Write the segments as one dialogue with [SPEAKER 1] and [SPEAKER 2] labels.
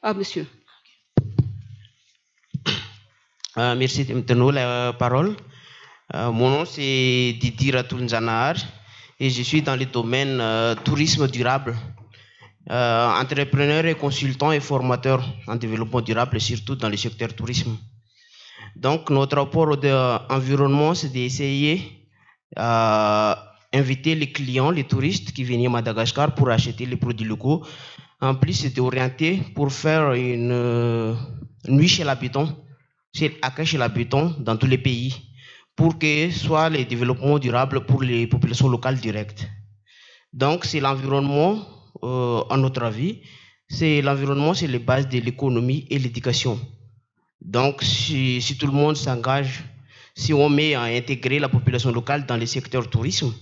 [SPEAKER 1] Ah, monsieur.
[SPEAKER 2] Merci de me donner la parole. Mon nom c'est Didi Ratoun Zanahar et je suis dans le domaine tourisme durable. Entrepreneur et consultant et formateur en développement durable, surtout dans le secteur tourisme. Donc, notre rapport environnement, c'est d'essayer inviter les clients, les touristes qui viennent à Madagascar pour acheter les produits locaux. En plus, c'est orienté pour faire une nuit chez l'habitant, chez l'habitant dans tous les pays, pour que soit les développements durables pour les populations locales directes. Donc, c'est l'environnement, à notre avis, c'est l'environnement, c'est les bases de l'économie et l'éducation. Donc, si tout le monde s'engage, si on met à intégrer la population locale dans le secteur tourisme,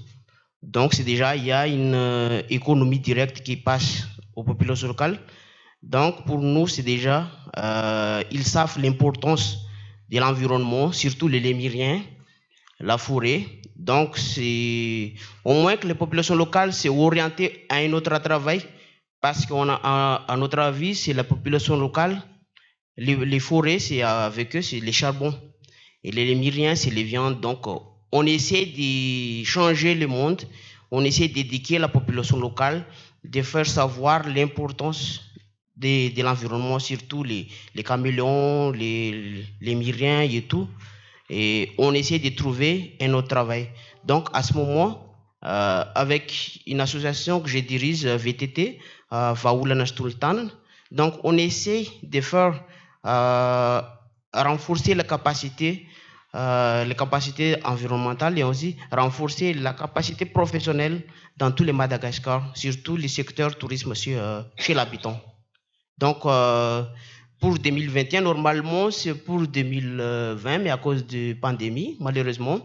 [SPEAKER 2] donc c'est déjà, il y a une économie directe qui passe aux populations locales. Donc, pour nous, c'est déjà, ils savent l'importance de l'environnement, surtout les lémuriens, la forêt. Donc, c'est au moins que les populations locales s'est orientées à un autre travail, parce qu'on a, à notre avis, c'est la population locale. Les forêts, c'est avec eux, c'est les charbons. Et les lémuriens, c'est les viandes. Donc, on essaie de changer le monde. On essaie d'éduquer la population locale, de faire savoir l'importance de l'environnement, surtout les caméléons, les lémuriens et tout. Et on essaie de trouver un autre travail. Donc, à ce moment, avec une association que je dirige, VTT, Vaoula Sultan, donc on essaie de faire renforcer les capacités environnementales et aussi renforcer la capacité professionnelle dans tous les Madagascar, surtout les secteurs tourisme chez l'habitant. Donc, pour 2021, normalement, c'est pour 2020, mais à cause de pandémie, malheureusement,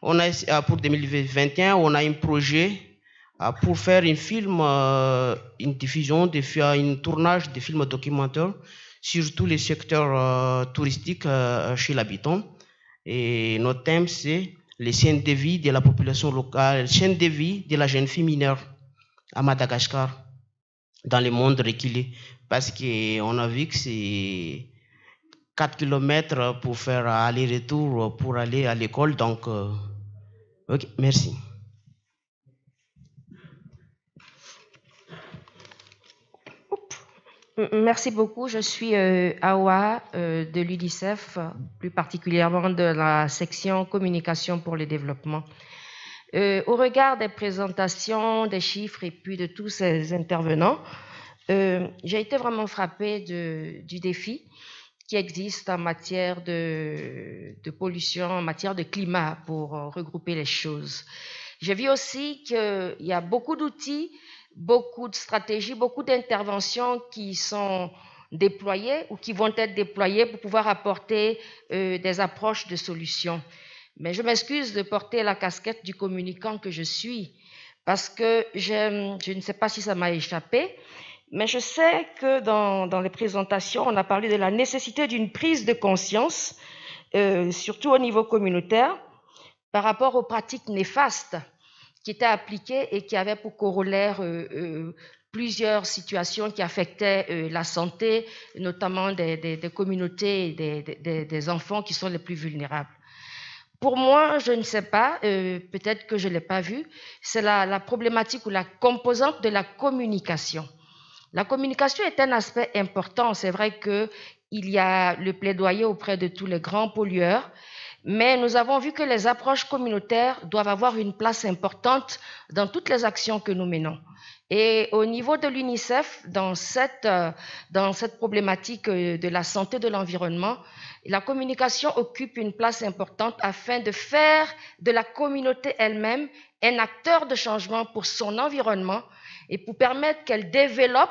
[SPEAKER 2] on a, pour 2021, on a un projet pour faire un film, une diffusion, un tournage de films documentaires sur tous les secteurs touristiques chez l'habitant. Et notre thème, c'est les chaînes de vie de la population locale, chaîne de vie de la jeune fille mineure à Madagascar, dans le monde reculé. Parce qu'on a vu que c'est 4 km pour faire aller-retour pour aller à l'école. Donc, ok, merci.
[SPEAKER 3] Merci beaucoup. Je suis Awa de l'UNICEF, plus particulièrement de la section communication pour le développement. Au regard des présentations, des chiffres et puis de tous ces intervenants, j'ai été vraiment frappée du défi qui existe en matière de pollution, en matière de climat, pour regrouper les choses. J'ai vu aussi qu'il y a beaucoup d'outils, beaucoup de stratégies, beaucoup d'interventions qui sont déployées ou qui vont être déployées pour pouvoir apporter des approches de solutions. Mais je m'excuse de porter la casquette du communicant que je suis, parce que je ne sais pas si ça m'a échappé, mais je sais que dans les présentations, on a parlé de la nécessité d'une prise de conscience, surtout au niveau communautaire, par rapport aux pratiques néfastes qui étaient appliquées et qui avaient pour corollaire plusieurs situations qui affectaient la santé, notamment des communautés et des enfants qui sont les plus vulnérables. Pour moi, je ne sais pas, peut-être que je ne l'ai pas vu, c'est la problématique ou la composante de la communication. La communication est un aspect important. C'est vrai qu'il y a le plaidoyer auprès de tous les grands pollueurs, mais nous avons vu que les approches communautaires doivent avoir une place importante dans toutes les actions que nous menons. Et au niveau de l'UNICEF, dans cette problématique de la santé de l'environnement, la communication occupe une place importante afin de faire de la communauté elle-même un acteur de changement pour son environnement et pour permettre qu'elle développe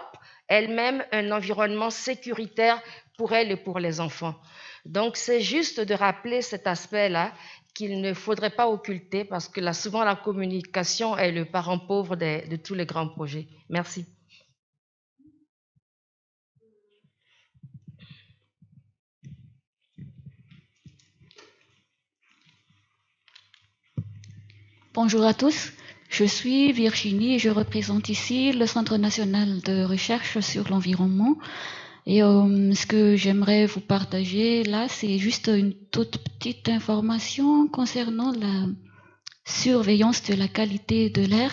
[SPEAKER 3] elle-même un environnement sécuritaire pour elle et pour les enfants. Donc, c'est juste de rappeler cet aspect-là qu'il ne faudrait pas occulter parce que là, souvent, la communication est le parent pauvre de tous les grands projets. Merci.
[SPEAKER 4] Bonjour à tous, je suis Virginie et je représente ici le Centre national de recherche sur l'environnement. Et ce que j'aimerais vous partager là, c'est juste une toute petite information concernant la surveillance de la qualité de l'air,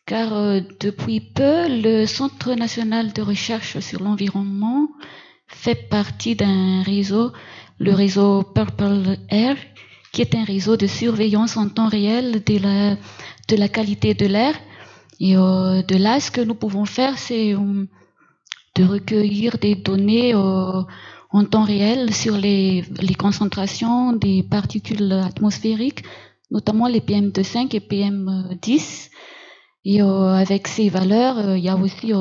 [SPEAKER 4] car depuis peu, le Centre national de recherche sur l'environnement fait partie d'un réseau, le réseau Purple Air, qui est un réseau de surveillance en temps réel de la qualité de l'air. Et de là, ce que nous pouvons faire, c'est de recueillir des données en temps réel sur les concentrations des particules atmosphériques, notamment les PM2,5 et PM10. Et avec ces valeurs, il y a aussi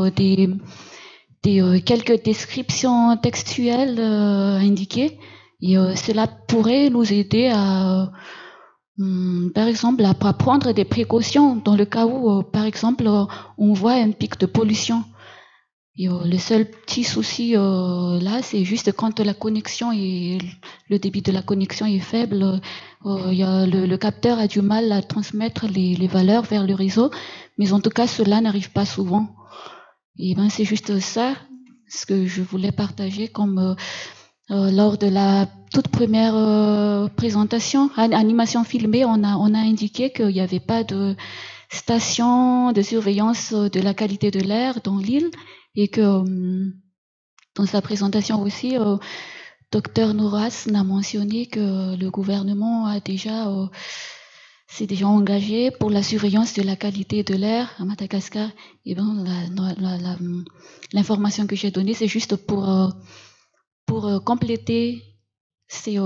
[SPEAKER 4] quelques descriptions textuelles indiquées. Et cela pourrait nous aider à, par exemple, à prendre des précautions dans le cas où, par exemple, on voit un pic de pollution. Et le seul petit souci là, c'est juste quand la connexion est, le débit de la connexion est faible, il y a le capteur a du mal à transmettre les valeurs vers le réseau, mais en tout cas, cela n'arrive pas souvent. Et ben, c'est juste ça, ce que je voulais partager comme lors de la toute première présentation, animation filmée, on a indiqué qu'il n'y avait pas de station de surveillance de la qualité de l'air dans l'île et que dans sa présentation aussi, Dr Nouras n'a mentionné que le gouvernement a déjà s'est déjà engagé pour la surveillance de la qualité de l'air à Madagascar. Et ben l'information que j'ai donnée, c'est juste pour compléter ces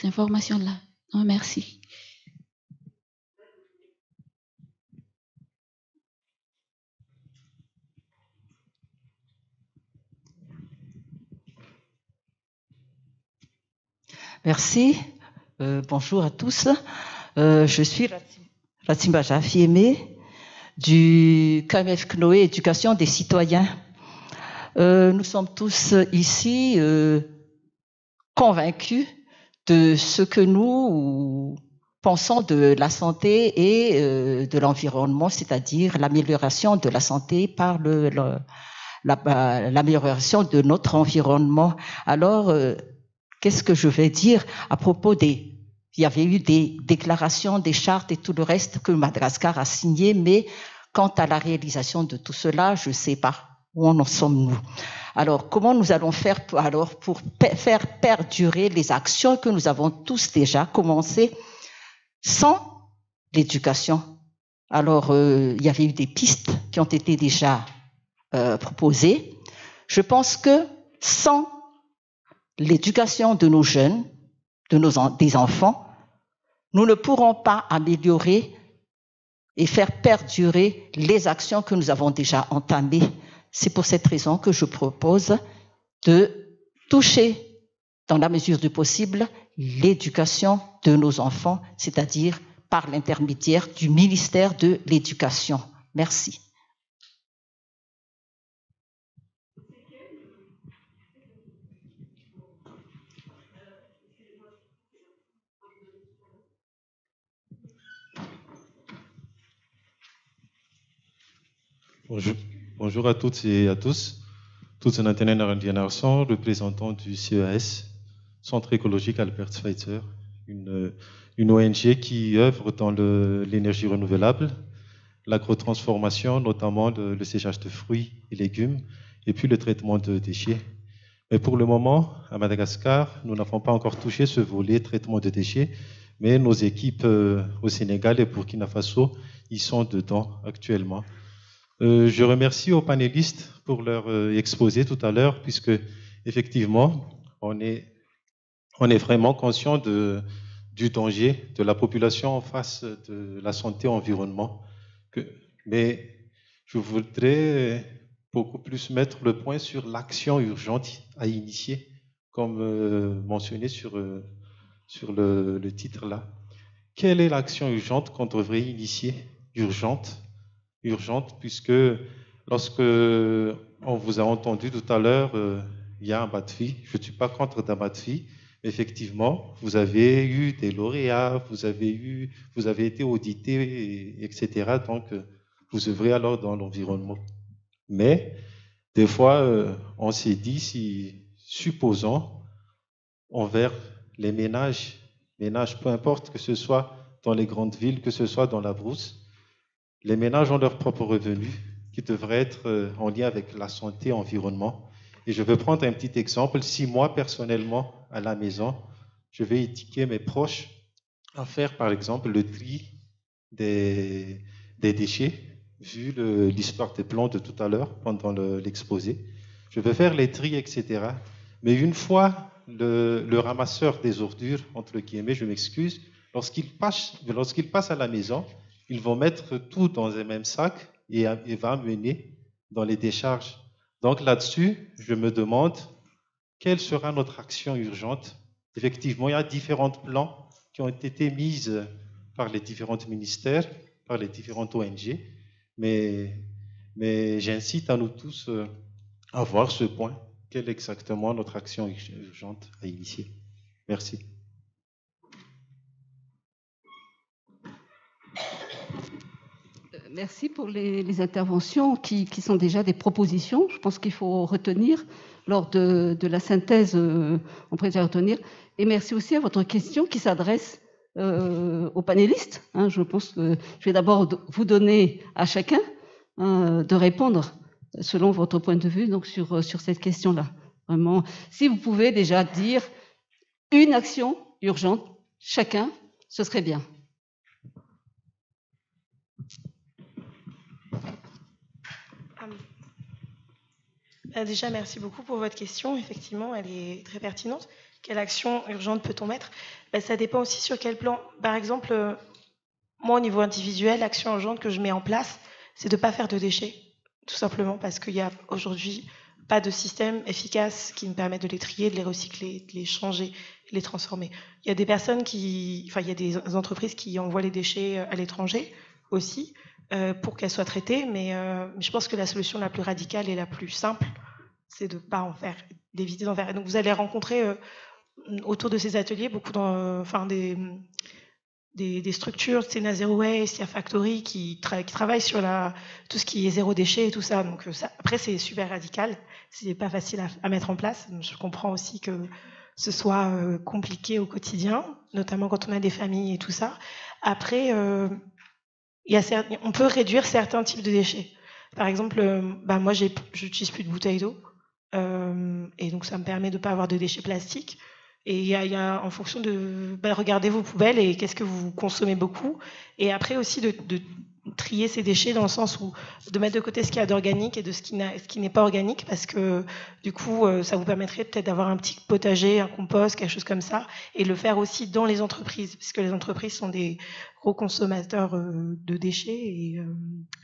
[SPEAKER 4] informations-là. Merci.
[SPEAKER 1] Merci. Bonjour à tous. Je suis Ratimba Jafiemé du KMF CNOE Éducation des citoyens. Nous sommes tous ici convaincus de ce que nous pensons de la santé et de l'environnement, c'est-à-dire l'amélioration de la santé par l'amélioration de notre environnement. Alors, qu'est-ce que je vais dire à propos il y avait eu des déclarations, des chartes et tout le reste que Madagascar a signé, mais quant à la réalisation de tout cela, je ne sais pas où en sommes-nous. Alors, comment nous allons faire pour faire perdurer les actions que nous avons tous déjà commencées sans l'éducation? Alors, il y avait eu des pistes qui ont été déjà proposées. Je pense que sans l'éducation de nos jeunes, des enfants, nous ne pourrons pas améliorer et faire perdurer les actions que nous avons déjà entamées. C'est pour cette raison que je propose de toucher, dans la mesure du possible, l'éducation de nos enfants, c'est-à-dire par l'intermédiaire du ministère de l'Éducation. Merci.
[SPEAKER 5] Bonjour à toutes et à tous. Toute une antenne Narendien-Arsan, représentant du CEAS, Centre écologique Albert Schweitzer, une ONG qui œuvre dans l'énergie renouvelable, l'agrotransformation, notamment le séchage de fruits et légumes, et puis le traitement de déchets. Mais pour le moment, à Madagascar, nous n'avons pas encore touché ce volet traitement de déchets, mais nos équipes au Sénégal et Burkina Faso y sont dedans actuellement. Je remercie aux panélistes pour leur exposé tout à l'heure, puisque effectivement, on est vraiment conscient du danger de la population en face de la santé environnement. Mais je voudrais beaucoup plus mettre le point sur l'action urgente à initier, comme mentionné sur le titre là. Quelle est l'action urgente qu'on devrait initier? Urgente, puisque lorsque on vous a entendu tout à l'heure, il y a un bas de vie. Je ne suis pas contre un bas de vie. Effectivement, vous avez eu des lauréats, vous avez été audité, etc. Donc, vous œuvrez alors dans l'environnement. Mais Des fois, on s'est dit, si, supposons, envers les ménages, peu importe que ce soit dans les grandes villes, que ce soit dans la brousse, les ménages ont leurs propres revenus qui devraient être en lien avec la santé, environnement. Et je veux prendre un petit exemple. Si moi, personnellement, à la maison, je vais éduquer mes proches à faire, par exemple, le tri des déchets, vu l'histoire des plantes de tout à l'heure pendant l'exposé. Je veux faire les tris, etc. Mais une fois le ramasseur des ordures, entre guillemets, je m'excuse, lorsqu'il passe à la maison, ils vont mettre tout dans un même sac et va mener dans les décharges. Donc là-dessus, je me demande quelle sera notre action urgente. Effectivement, il y a différents plans qui ont été mis par les différents ministères, par les différentes ONG, mais j'incite à nous tous à voir ce point. Quelle est exactement notre action urgente à initier? Merci.
[SPEAKER 6] Merci pour les interventions qui sont déjà des propositions. Je pense qu'il faut retenir lors de la synthèse, on pourrait retenir. Et merci aussi à votre question qui s'adresse aux panélistes. Je pense que je vais d'abord vous donner à chacun de répondre selon votre point de vue donc sur cette question-là. Vraiment, si vous pouvez déjà dire une action urgente, chacun, ce serait bien.
[SPEAKER 7] Déjà, merci beaucoup pour votre question. Effectivement, elle est très pertinente. Quelle action urgente peut-on mettre? Ça dépend aussi sur quel plan. Par exemple, moi, au niveau individuel, l'action urgente que je mets en place, c'est de ne pas faire de déchets, tout simplement parce qu'il n'y a aujourd'hui pas de système efficace qui me permette de les trier, de les recycler, de les changer, de les transformer. Il y a des personnes il y a des entreprises qui envoient les déchets à l'étranger aussi pour qu'elles soient traitées, mais je pense que la solution la plus radicale et la plus simple, c'est de ne pas en faire, d'éviter d'en faire. Et donc vous allez rencontrer autour de ces ateliers beaucoup des structures, Sena Zero Waste, il y a Factory qui travaillent sur tout ce qui est zéro déchet et tout ça. Donc après, c'est super radical, c'est pas facile à mettre en place. Je comprends aussi que ce soit compliqué au quotidien, notamment quand on a des familles et tout ça. Après, on peut réduire certains types de déchets. Par exemple, moi, j'utilise plus de bouteilles d'eau, et donc ça me permet de ne pas avoir de déchets plastiques. Et il y a en fonction de regardez vos poubelles et qu'est-ce que vous consommez beaucoup. Et après aussi de trier ces déchets dans le sens où de mettre de côté ce qu'il y a d'organique et de ce qui n'est pas organique, parce que du coup ça vous permettrait peut-être d'avoir un petit potager, un compost, quelque chose comme ça, et le faire aussi dans les entreprises, puisque les entreprises sont des gros consommateurs de déchets,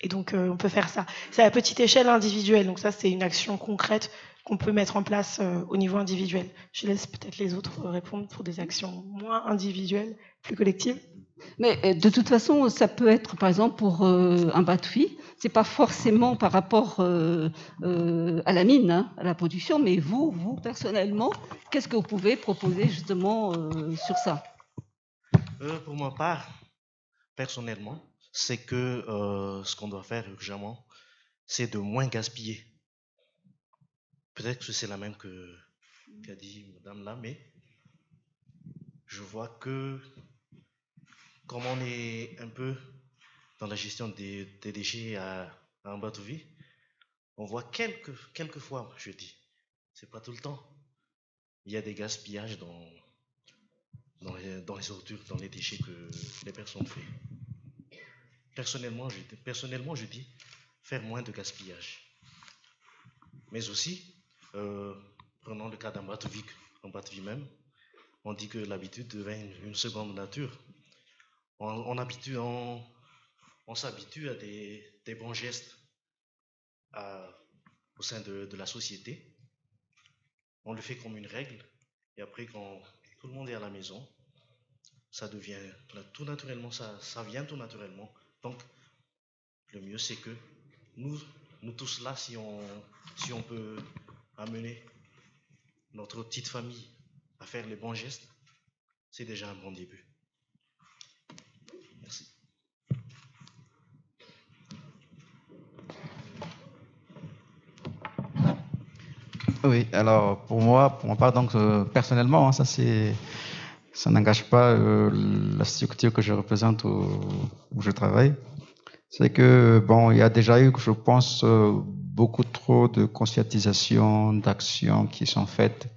[SPEAKER 7] et donc on peut faire ça. C'est à petite échelle individuelle, donc ça c'est une action concrète qu'on peut mettre en place au niveau individuel. Je laisse peut-être les autres répondre pour des actions moins individuelles, plus collectives.
[SPEAKER 6] Mais de toute façon, ça peut être, par exemple, pour un bateau-vie, c'est pas forcément par rapport à la mine, à la production, mais vous personnellement, qu'est-ce que vous pouvez proposer justement sur ça?
[SPEAKER 8] Pour ma part, personnellement, c'est que ce qu'on doit faire urgemment, c'est de moins gaspiller. Peut-être que c'est la même qu'a dit madame là, mais je vois que comme on est un peu dans la gestion des déchets à un bateau-vie, on voit quelques fois, je dis, c'est pas tout le temps, il y a des gaspillages dans les ordures, dans les déchets que les personnes font. Personnellement, je dis faire moins de gaspillage. Mais aussi, prenons le cas d'un bateau-vie même, on dit que l'habitude devient une seconde nature. On s'habitue à des bons gestes au sein de la société. On le fait comme une règle, et après, quand tout le monde est à la maison, ça devient tout naturellement, ça vient tout naturellement. Donc, le mieux, c'est que nous tous là, si on peut amener notre petite famille à faire les bons gestes, c'est déjà un bon début. Merci.
[SPEAKER 9] Oui, alors pour moi part, donc personnellement, hein, ça n'engage pas la structure que je représente où je travaille. C'est que bon, il y a déjà eu, je pense, beaucoup trop de conscientisation, d'actions qui sont faites,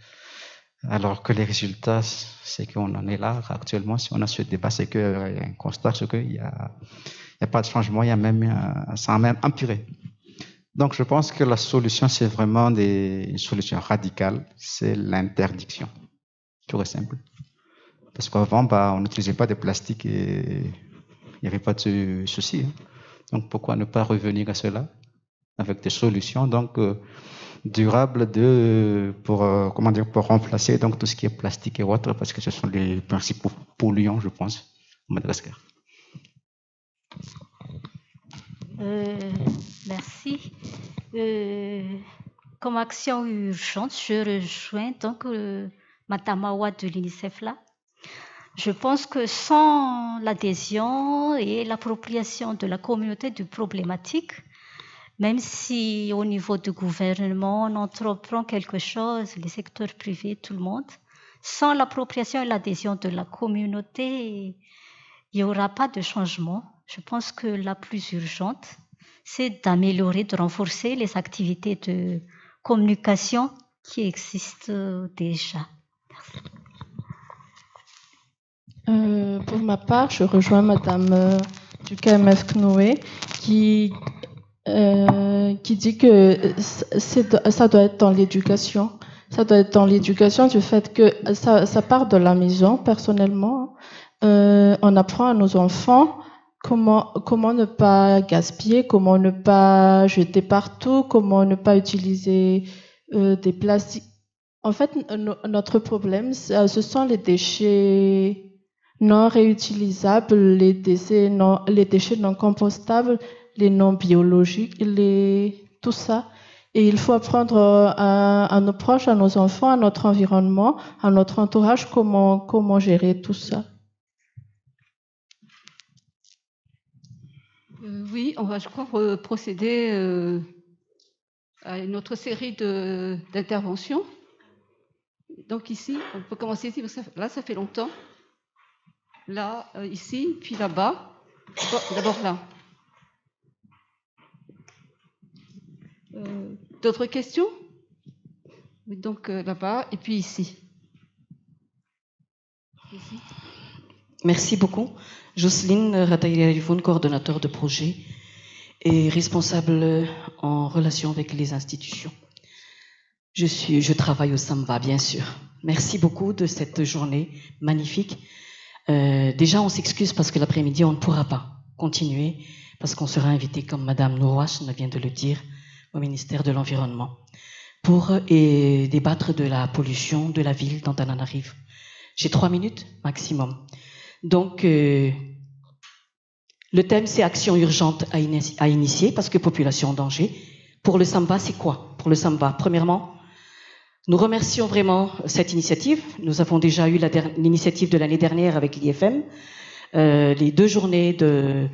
[SPEAKER 9] alors que les résultats, c'est qu'on en est là actuellement. Si on a ce débat, c'est qu'il y a un constat, c'est qu'il y a pas de changement, il y a même, ça a même empiré. Donc, je pense que la solution, c'est vraiment une solution radicale, c'est l'interdiction. Tout est simple. Parce qu'avant, on n'utilisait pas de plastique et il n'y avait pas de souci. Hein. Donc, pourquoi ne pas revenir à cela avec des solutions donc durables pour remplacer donc tout ce qui est plastique et autres, parce que ce sont les principaux polluants, je pense, au Madagascar.
[SPEAKER 10] Merci. Comme action urgente, je rejoins donc Madame Awa de l'UNICEF là. Je pense que sans l'adhésion et l'appropriation de la communauté du problématique, même si au niveau du gouvernement on entreprend quelque chose, les secteurs privés, tout le monde, sans l'appropriation et l'adhésion de la communauté, il n'y aura pas de changement. Je pense que la plus urgente, c'est d'améliorer, de renforcer les activités de communication qui existent déjà.
[SPEAKER 11] Pour ma part, je rejoins Madame du KMF Knoé qui dit que ça doit être dans l'éducation. Ça doit être dans l'éducation du fait que ça part de la maison, personnellement. On apprend à nos enfants comment ne pas gaspiller, comment ne pas jeter partout, comment ne pas utiliser des plastiques. En fait, notre problème, ce sont les déchets non réutilisables, les déchets non compostables, les non biologiques, tout ça. Et il faut apprendre à nos proches, à nos enfants, à notre environnement, à notre entourage, comment gérer tout ça.
[SPEAKER 6] Oui, on va, je crois, procéder à une autre série d'interventions. Donc ici, on peut commencer ici, parce que là, ça fait longtemps. Là, ici, puis là-bas. D'abord là. D'autres questions? Donc là-bas, et puis ici.
[SPEAKER 12] Merci beaucoup. Jocelyne Rataïa-Yvonne, coordonnateur de projet et responsable en relation avec les institutions. Je travaille au Samba, bien sûr. Merci beaucoup de cette journée magnifique. Déjà, on s'excuse parce que l'après-midi, on ne pourra pas continuer parce qu'on sera invité, comme Madame Nourouache vient de le dire, au ministère de l'Environnement pour débattre de la pollution de la ville d'Antananarivo. J'ai 3 minutes maximum. Donc, le thème, c'est action urgente à initier parce que population en danger. Pour le Samba, c'est quoi? Pour le Samba, premièrement, nous remercions vraiment cette initiative. Nous avons déjà eu l'initiative de l'année dernière avec l'IFM, les 2 journées de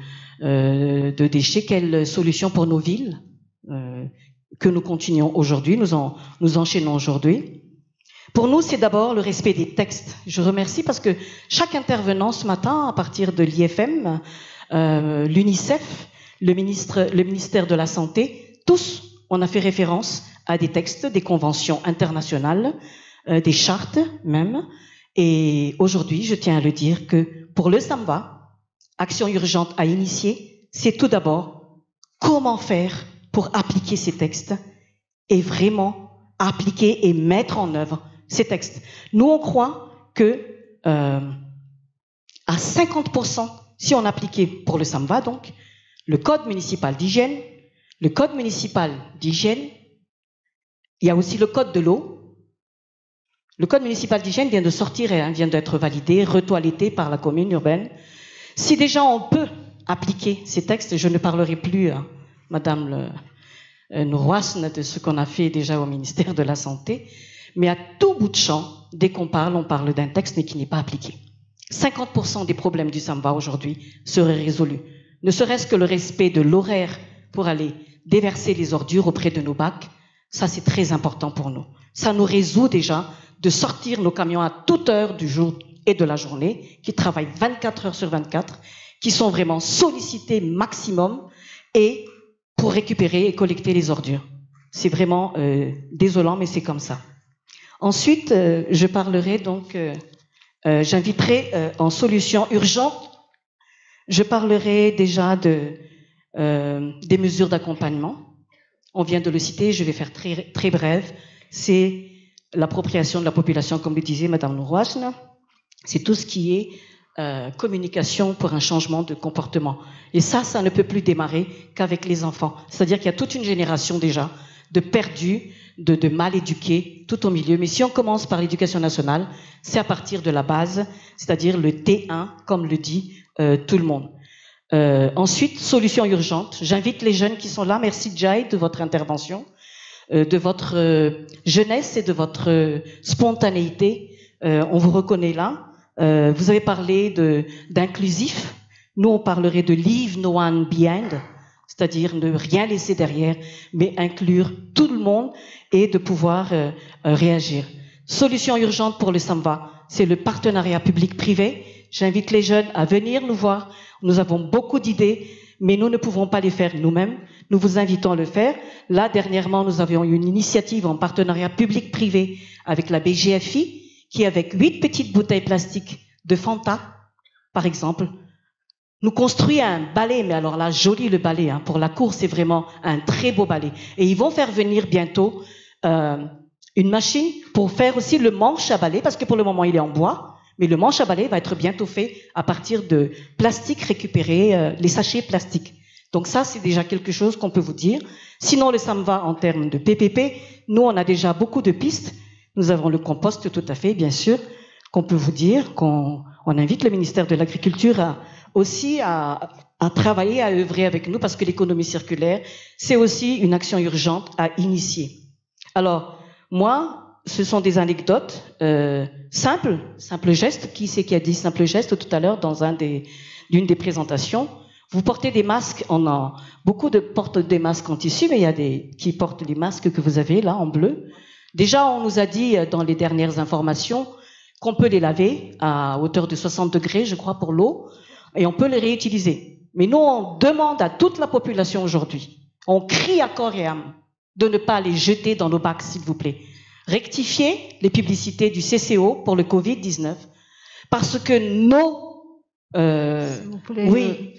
[SPEAKER 12] déchets. Quelle solution pour nos villes que nous continuons aujourd'hui, nous enchaînons aujourd'hui. Pour nous, c'est d'abord le respect des textes. Je remercie parce que chaque intervenant ce matin, à partir de l'IFM, l'UNICEF, le ministère de la Santé, tous, on a fait référence à des textes, des conventions internationales, des chartes même. Et aujourd'hui, je tiens à le dire que pour le Samba, action urgente à initier, c'est tout d'abord comment faire pour appliquer ces textes et vraiment appliquer et mettre en œuvre ces textes. Nous, on croit que à 50%, si on appliquait pour le Samba, donc, le code municipal d'hygiène, il y a aussi le code de l'eau. Le code municipal d'hygiène vient de sortir et vient d'être validé, retoiletté par la commune urbaine. Si déjà on peut appliquer ces textes, je ne parlerai plus à Madame Nourouache de ce qu'on a fait déjà au ministère de la Santé, mais à tout bout de champ, dès qu'on parle, on parle d'un texte mais qui n'est pas appliqué. 50% des problèmes du Samba aujourd'hui seraient résolus. Ne serait-ce que le respect de l'horaire pour aller déverser les ordures auprès de nos bacs, Ça, c'est très important pour nous. Ça nous résout déjà de sortir nos camions à toute heure du jour et de la journée, qui travaillent 24 heures sur 24, qui sont vraiment sollicités maximum et pour récupérer et collecter les ordures. C'est vraiment désolant, mais c'est comme ça. Ensuite, je parlerai donc, j'inviterai en solution urgente, je parlerai déjà des mesures d'accompagnement. On vient de le citer, je vais faire très, très bref. C'est l'appropriation de la population, comme le disait Madame Nourouachna. C'est tout ce qui est communication pour un changement de comportement. Et ça ne peut plus démarrer qu'avec les enfants. C'est-à-dire qu'il y a toute une génération déjà de perdus, de mal éduqués tout au milieu. Mais si on commence par l'éducation nationale, c'est à partir de la base, c'est-à-dire le T1, comme le dit tout le monde. Ensuite, solution urgente. J'invite les jeunes qui sont là. Merci Jai de votre intervention, de votre jeunesse et de votre spontanéité. On vous reconnaît là. Vous avez parlé d'inclusif. Nous, on parlerait de leave no one behind, c'est-à-dire ne rien laisser derrière, mais inclure tout le monde et de pouvoir réagir. Solution urgente pour le SAMVA, c'est le partenariat public-privé. J'invite les jeunes à venir nous voir. Nous avons beaucoup d'idées, mais nous ne pouvons pas les faire nous-mêmes. Nous vous invitons à le faire. Là, dernièrement, nous avions eu une initiative en partenariat public-privé avec la BGFI, qui, avec 8 petites bouteilles plastiques de Fanta, par exemple, nous construit un balai, mais alors là, joli le balai, hein, pour la cour, c'est vraiment un très beau balai. Et ils vont faire venir bientôt une machine pour faire aussi le manche à balai, parce que pour le moment, il est en bois, mais le manche à balai va être bientôt fait à partir de plastique récupéré, les sachets plastiques. Donc ça, c'est déjà quelque chose qu'on peut vous dire. Sinon, le SAMVA, en termes de PPP, nous, on a déjà beaucoup de pistes. Nous avons le compost, tout à fait, bien sûr, qu'on peut vous dire, qu'on invite le ministère de l'Agriculture aussi à travailler, à œuvrer avec nous, parce que l'économie circulaire, c'est aussi une action urgente à initier. Alors, moi, ce sont des anecdotes simples gestes. Qui c'est qui a dit simple geste tout à l'heure dans d'une des présentations? Vous portez des masques, on a beaucoup de portent des masques en tissu, mais il y a des qui portent les masques que vous avez là en bleu. Déjà, on nous a dit dans les dernières informations qu'on peut les laver à hauteur de 60 degrés, je crois, pour l'eau, et on peut les réutiliser. Mais nous, on demande à toute la population aujourd'hui, on crie à corps et âme de ne pas les jeter dans nos bacs, s'il vous plaît. Rectifiez les publicités du CCO pour le Covid-19, parce que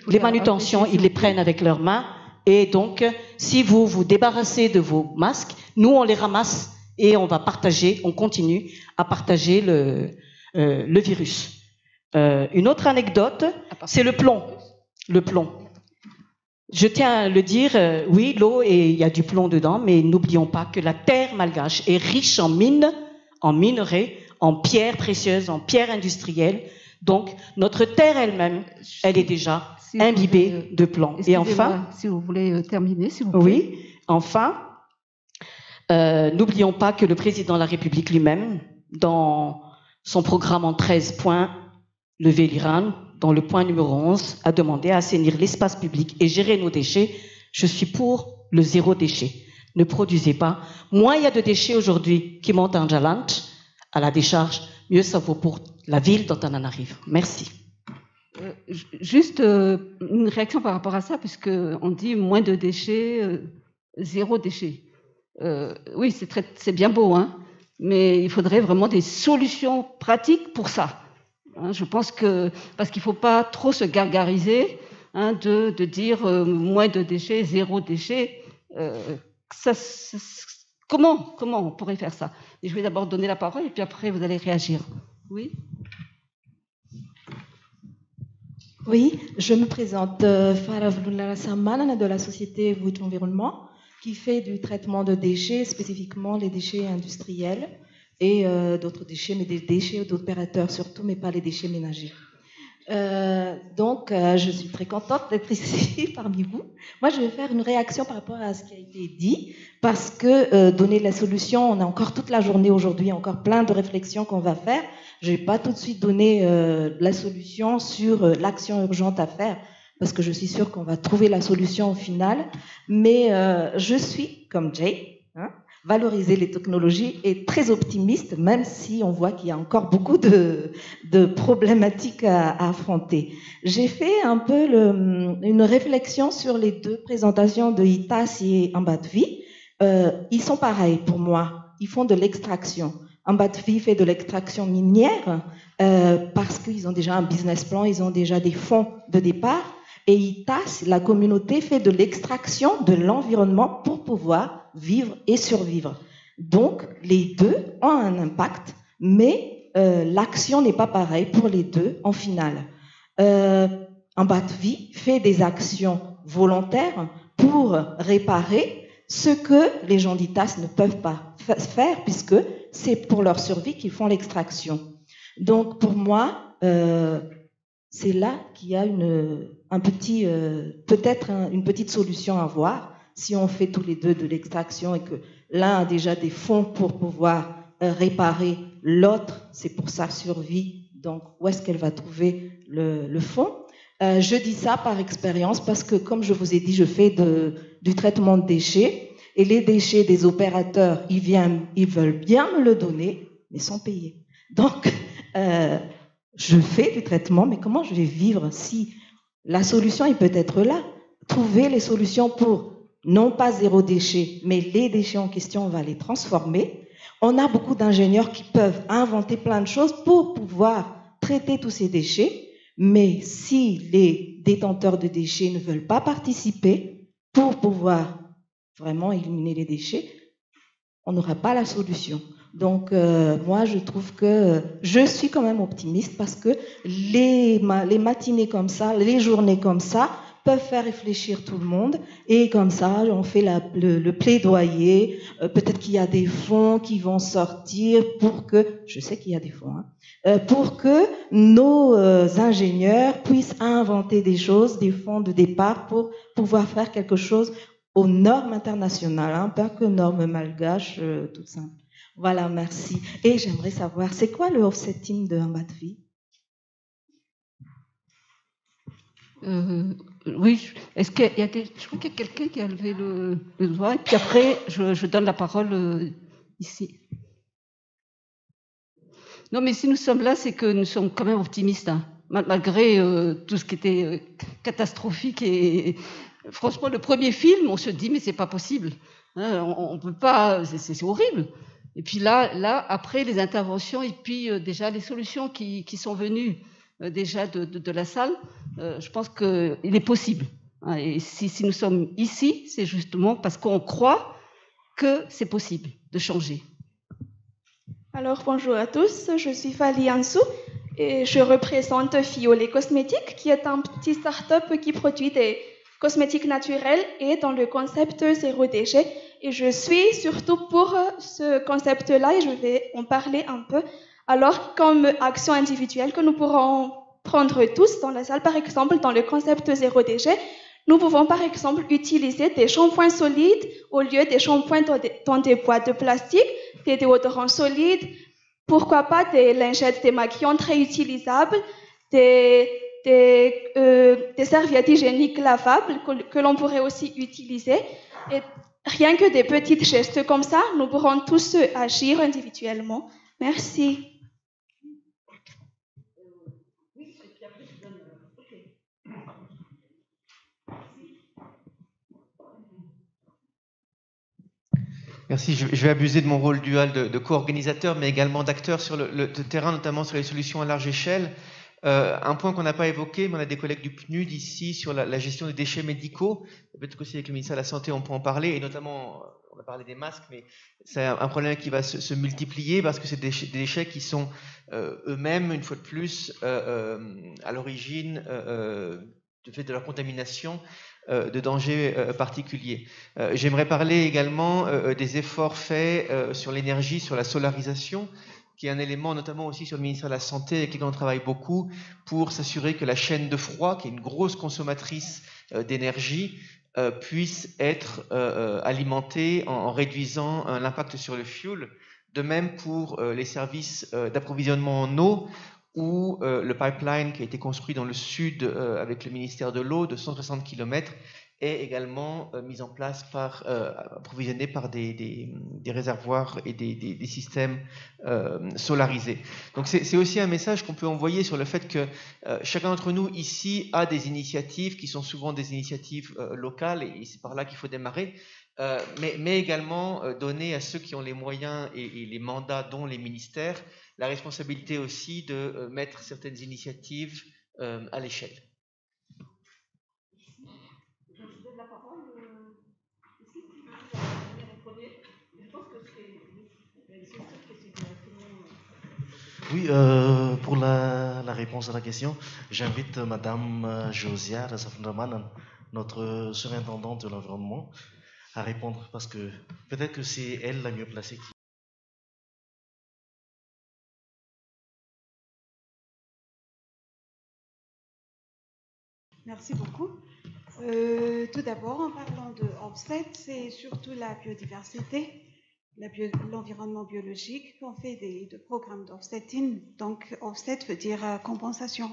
[SPEAKER 12] les manutentions, ils les prennent avec leurs mains, et donc, si vous vous débarrassez de vos masques, nous, on les ramasse et on va partager, on continue à partager le virus. Une autre anecdote, c'est le plomb. Le plomb. Je tiens à le dire, oui, l'eau, et il y a du plomb dedans, mais n'oublions pas que la terre malgache est riche en mines, en minerais, en pierres précieuses, en pierres industrielles. Donc, notre terre elle-même, elle est déjà imbibée de plomb. Et enfin,
[SPEAKER 6] si vous voulez terminer, s'il vous plaît.
[SPEAKER 12] Oui, enfin, n'oublions pas que le président de la République lui-même, dans son programme en 13 points, lever l'Iran, dans le point numéro 11, a demandé à assainir l'espace public et gérer nos déchets. Je suis pour le zéro déchet. Ne produisez pas. Moins il y a de déchets aujourd'hui qui montent en Jalant, à la décharge, mieux ça vaut pour la ville dont on en arrive. Merci.
[SPEAKER 6] Juste une réaction par rapport à ça, puisqu'on dit moins de déchets, zéro déchet. Oui, c'est bien beau, hein, mais il faudrait vraiment des solutions pratiques pour ça. Hein, je pense que, parce qu'il ne faut pas trop se gargariser, hein, de dire moins de déchets, zéro déchet. Comment on pourrait faire ça? Et je vais d'abord donner la parole et puis après vous allez réagir. Oui.
[SPEAKER 11] Oui, je me présente Farah Vloula Samman de la société Voûte Environnement qui fait du traitement de déchets, spécifiquement les déchets industriels et d'autres déchets, mais des déchets d'opérateurs surtout, mais pas les déchets ménagers. Donc, je suis très contente d'être ici parmi vous. Moi, je vais faire une réaction par rapport à ce qui a été dit, parce que donner la solution, on a encore toute la journée aujourd'hui, encore plein de réflexions qu'on va faire. Je ne vais pas tout de suite donner la solution sur l'action urgente à faire, parce que je suis sûre qu'on va trouver la solution au final. Mais je suis, comme Jay, hein,
[SPEAKER 13] valoriser les technologies est très optimiste, même si on voit qu'il y a encore beaucoup de problématiques à affronter. J'ai fait un peu une réflexion sur les deux présentations de Itas et Ambatvi. Ils sont pareils pour moi. Ils font de l'extraction. Ambatvi fait de l'extraction minière parce qu'ils ont déjà un business plan, ils ont déjà des fonds de départ. Et Itas, la communauté, fait de l'extraction de l'environnement pour pouvoir vivre et survivre. Donc, les deux ont un impact, mais l'action n'est pas pareille pour les deux en finale. Ambatvi fait des actions volontaires pour réparer ce que les gens d'Itas ne peuvent pas faire, puisque c'est pour leur survie qu'ils font l'extraction. Donc, pour moi, c'est là qu'il y a peut-être une petite solution à voir si on fait tous les deux de l'extraction et que l'un a déjà des fonds pour pouvoir réparer l'autre, c'est pour sa survie. Donc, où est-ce qu'elle va trouver le fonds? Je dis ça par expérience parce que, comme je vous ai dit, je fais du traitement de déchets et les déchets des opérateurs, ils veulent bien me le donner, mais sans payer. Donc, je fais du traitement, mais comment je vais vivre si la solution est peut-être là? Trouver les solutions pour non pas zéro déchet, mais les déchets en question, on va les transformer. On a beaucoup d'ingénieurs qui peuvent inventer plein de choses pour pouvoir traiter tous ces déchets, mais si les détenteurs de déchets ne veulent pas participer pour pouvoir vraiment éliminer les déchets, on n'aura pas la solution. Donc, moi, je trouve que je suis quand même optimiste parce que les matinées comme ça, les journées comme ça, peuvent faire réfléchir tout le monde. Et comme ça, on fait le plaidoyer. Peut-être qu'il y a des fonds qui vont sortir pour que, je sais qu'il y a des fonds, pour que nos ingénieurs puissent inventer des choses, des fonds de départ pour pouvoir faire quelque chose aux normes internationales, pas que normes malgaches, toutes simples. Voilà, merci. Et j'aimerais savoir, c'est quoi le offsetting de Ambatvi?
[SPEAKER 6] Oui, est-ce qu'il y a je crois qu'il y a quelqu'un qui a levé le doigt, et puis après, je donne la parole ici. Non, mais si nous sommes là, c'est que nous sommes quand même optimistes, hein, malgré tout ce qui était catastrophique. Et franchement, le premier film, on se dit, mais c'est pas possible. Hein, on peut pas, c'est horrible. Et puis là, après les interventions et puis déjà les solutions qui sont venues déjà de la salle, je pense qu'il est possible. Hein, et si nous sommes ici, c'est justement parce qu'on croit que c'est possible de changer.
[SPEAKER 14] Alors bonjour à tous, je suis Fali Ansou et je représente Fiolet Cosmétiques, qui est un petit start-up qui produit des cosmétiques naturels et dans le concept zéro déchet. Et je suis surtout pour ce concept-là et je vais en parler un peu. Alors, comme action individuelle que nous pourrons prendre tous dans la salle, par exemple, dans le concept zéro déchet, nous pouvons par exemple utiliser des shampoings solides au lieu des shampoings dans des boîtes de plastique, des déodorants solides, pourquoi pas des lingettes démaquillantes très utilisables, des serviettes hygiéniques lavables que l'on pourrait aussi utiliser. Et rien que des petits gestes comme ça, nous pourrons tous agir individuellement. Merci.
[SPEAKER 15] Merci. Je vais abuser de mon rôle dual de co-organisateur, mais également d'acteur sur le terrain, notamment sur les solutions à large échelle. Un point qu'on n'a pas évoqué, mais on a des collègues du PNUD ici sur la gestion des déchets médicaux. Peut-être qu'aussi avec le ministère de la Santé, on peut en parler, et notamment, on a parlé des masques, mais c'est un problème qui va se multiplier parce que c'est des déchets qui sont eux-mêmes, une fois de plus, à l'origine du fait de leur contamination, de dangers particuliers. J'aimerais parler également des efforts faits sur l'énergie, sur la solarisation, qui est un élément notamment aussi sur le ministère de la Santé avec lequel on travaille beaucoup pour s'assurer que la chaîne de froid, qui est une grosse consommatrice d'énergie, puisse être alimentée en réduisant l'impact sur le fuel. De même pour les services d'approvisionnement en eau, où le pipeline qui a été construit dans le sud avec le ministère de l'eau de 160 km est également mise en place approvisionnée par des réservoirs et des systèmes solarisés. Donc c'est aussi un message qu'on peut envoyer sur le fait que chacun d'entre nous ici a des initiatives qui sont souvent des initiatives locales, et c'est par là qu'il faut démarrer, mais également donner à ceux qui ont les moyens et les mandats, dont les ministères, la responsabilité aussi de mettre certaines initiatives à l'échelle.
[SPEAKER 8] Oui, pour la réponse à la question, j'invite Madame Josia Rasafndramanan, notre surintendante de l'environnement, à répondre, parce que peut-être que c'est elle la mieux placée.
[SPEAKER 16] Merci beaucoup. Tout d'abord, en parlant de Offset, c'est surtout la biodiversité, l'environnement biologique. On fait des programmes d'offsetting. Donc, offset veut dire compensation.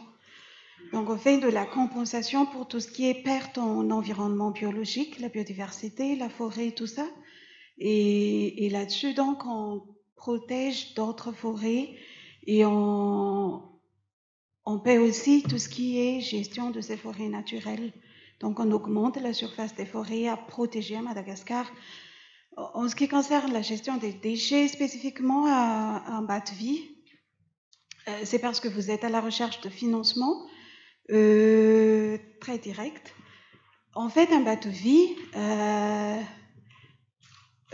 [SPEAKER 16] Donc, on fait de la compensation pour tout ce qui est perte en environnement biologique, la biodiversité, la forêt, tout ça. Et là-dessus, donc, on protège d'autres forêts et on paie aussi tout ce qui est gestion de ces forêts naturelles. Donc, on augmente la surface des forêts à protéger à Madagascar. En ce qui concerne la gestion des déchets, spécifiquement à Batvi, c'est parce que vous êtes à la recherche de financement très direct. En fait, un Batvi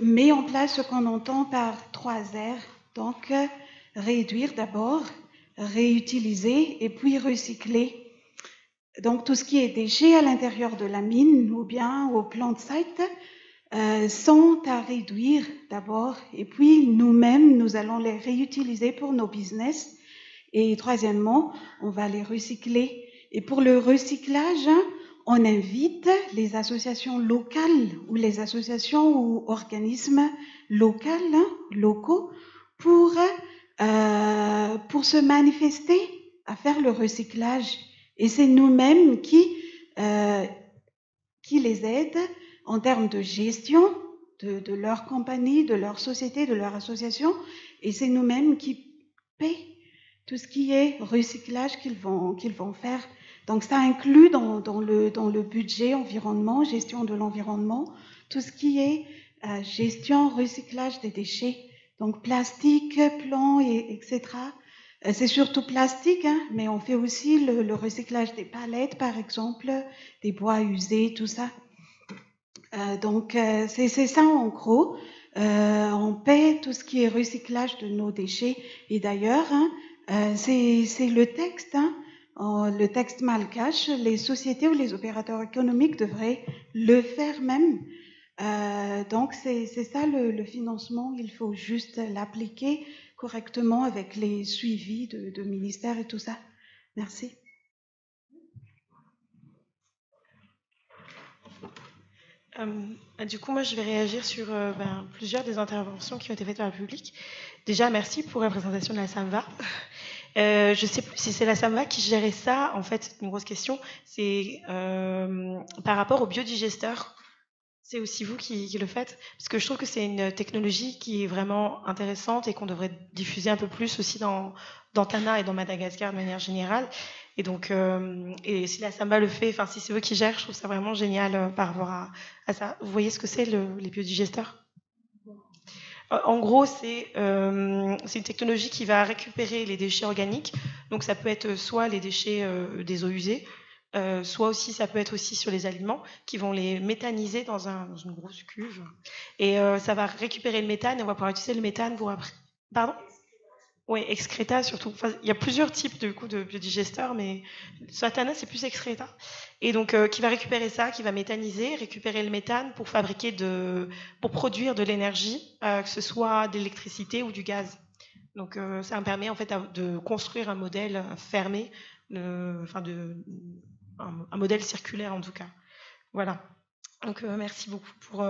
[SPEAKER 16] met en place ce qu'on entend par 3 R. Donc, réduire d'abord, réutiliser et puis recycler. Donc, tout ce qui est déchets à l'intérieur de la mine ou bien au plant site sont à réduire d'abord, et puis nous-mêmes, nous allons les réutiliser pour nos business. Et troisièmement, on va les recycler. Et pour le recyclage, on invite les associations locales ou les associations ou organismes locaux pour se manifester à faire le recyclage. Et c'est nous-mêmes qui les aident en termes de gestion de leur compagnie, de leur société, de leur association. Et c'est nous-mêmes qui paient tout ce qui est recyclage qu'ils vont faire. Donc ça inclut dans le budget environnement, gestion de l'environnement, tout ce qui est gestion, recyclage des déchets. Donc plastique, plomb, etc. C'est surtout plastique, hein, mais on fait aussi le recyclage des palettes, par exemple, des bois usés, tout ça. Donc c'est ça en gros. On paie tout ce qui est recyclage de nos déchets. Et d'ailleurs, hein, c'est le texte, hein, le texte malgache, les sociétés ou les opérateurs économiques devraient le faire même. Donc c'est ça le financement, il faut juste l'appliquer correctement avec les suivis de ministères et tout ça. Merci.
[SPEAKER 7] Du coup, moi, je vais réagir sur plusieurs des interventions qui ont été faites par le public. Déjà, merci pour la présentation de la SAMVA. Je ne sais plus si c'est la SAMVA qui gérait ça. En fait, c'est une grosse question. C'est par rapport aux biodigesteurs. C'est aussi vous qui le faites? Parce que je trouve que c'est une technologie qui est vraiment intéressante et qu'on devrait diffuser un peu plus aussi dans Tana et dans Madagascar de manière générale. Et donc, et si la SAMVA le fait, enfin si c'est eux qui gèrent, je trouve ça vraiment génial par rapport à ça. Vous voyez ce que c'est les biodigesteurs? En gros, c'est une technologie qui va récupérer les déchets organiques. Donc ça peut être soit les déchets des eaux usées, soit aussi ça peut être aussi sur les aliments qui vont les méthaniser dans une grosse cuve. Et ça va récupérer le méthane et on va pouvoir utiliser le méthane pour après. Pardon? Oui, excréta surtout. Enfin, il y a plusieurs types de biodigesteurs, mais Satana, c'est plus excréta. Et donc, qui va récupérer ça, qui va méthaniser, récupérer le méthane pour pour produire de l'énergie, que ce soit de l'électricité ou du gaz. Donc, ça me permet en fait de construire un modèle fermé, un modèle circulaire en tout cas. Voilà. Donc, merci beaucoup pour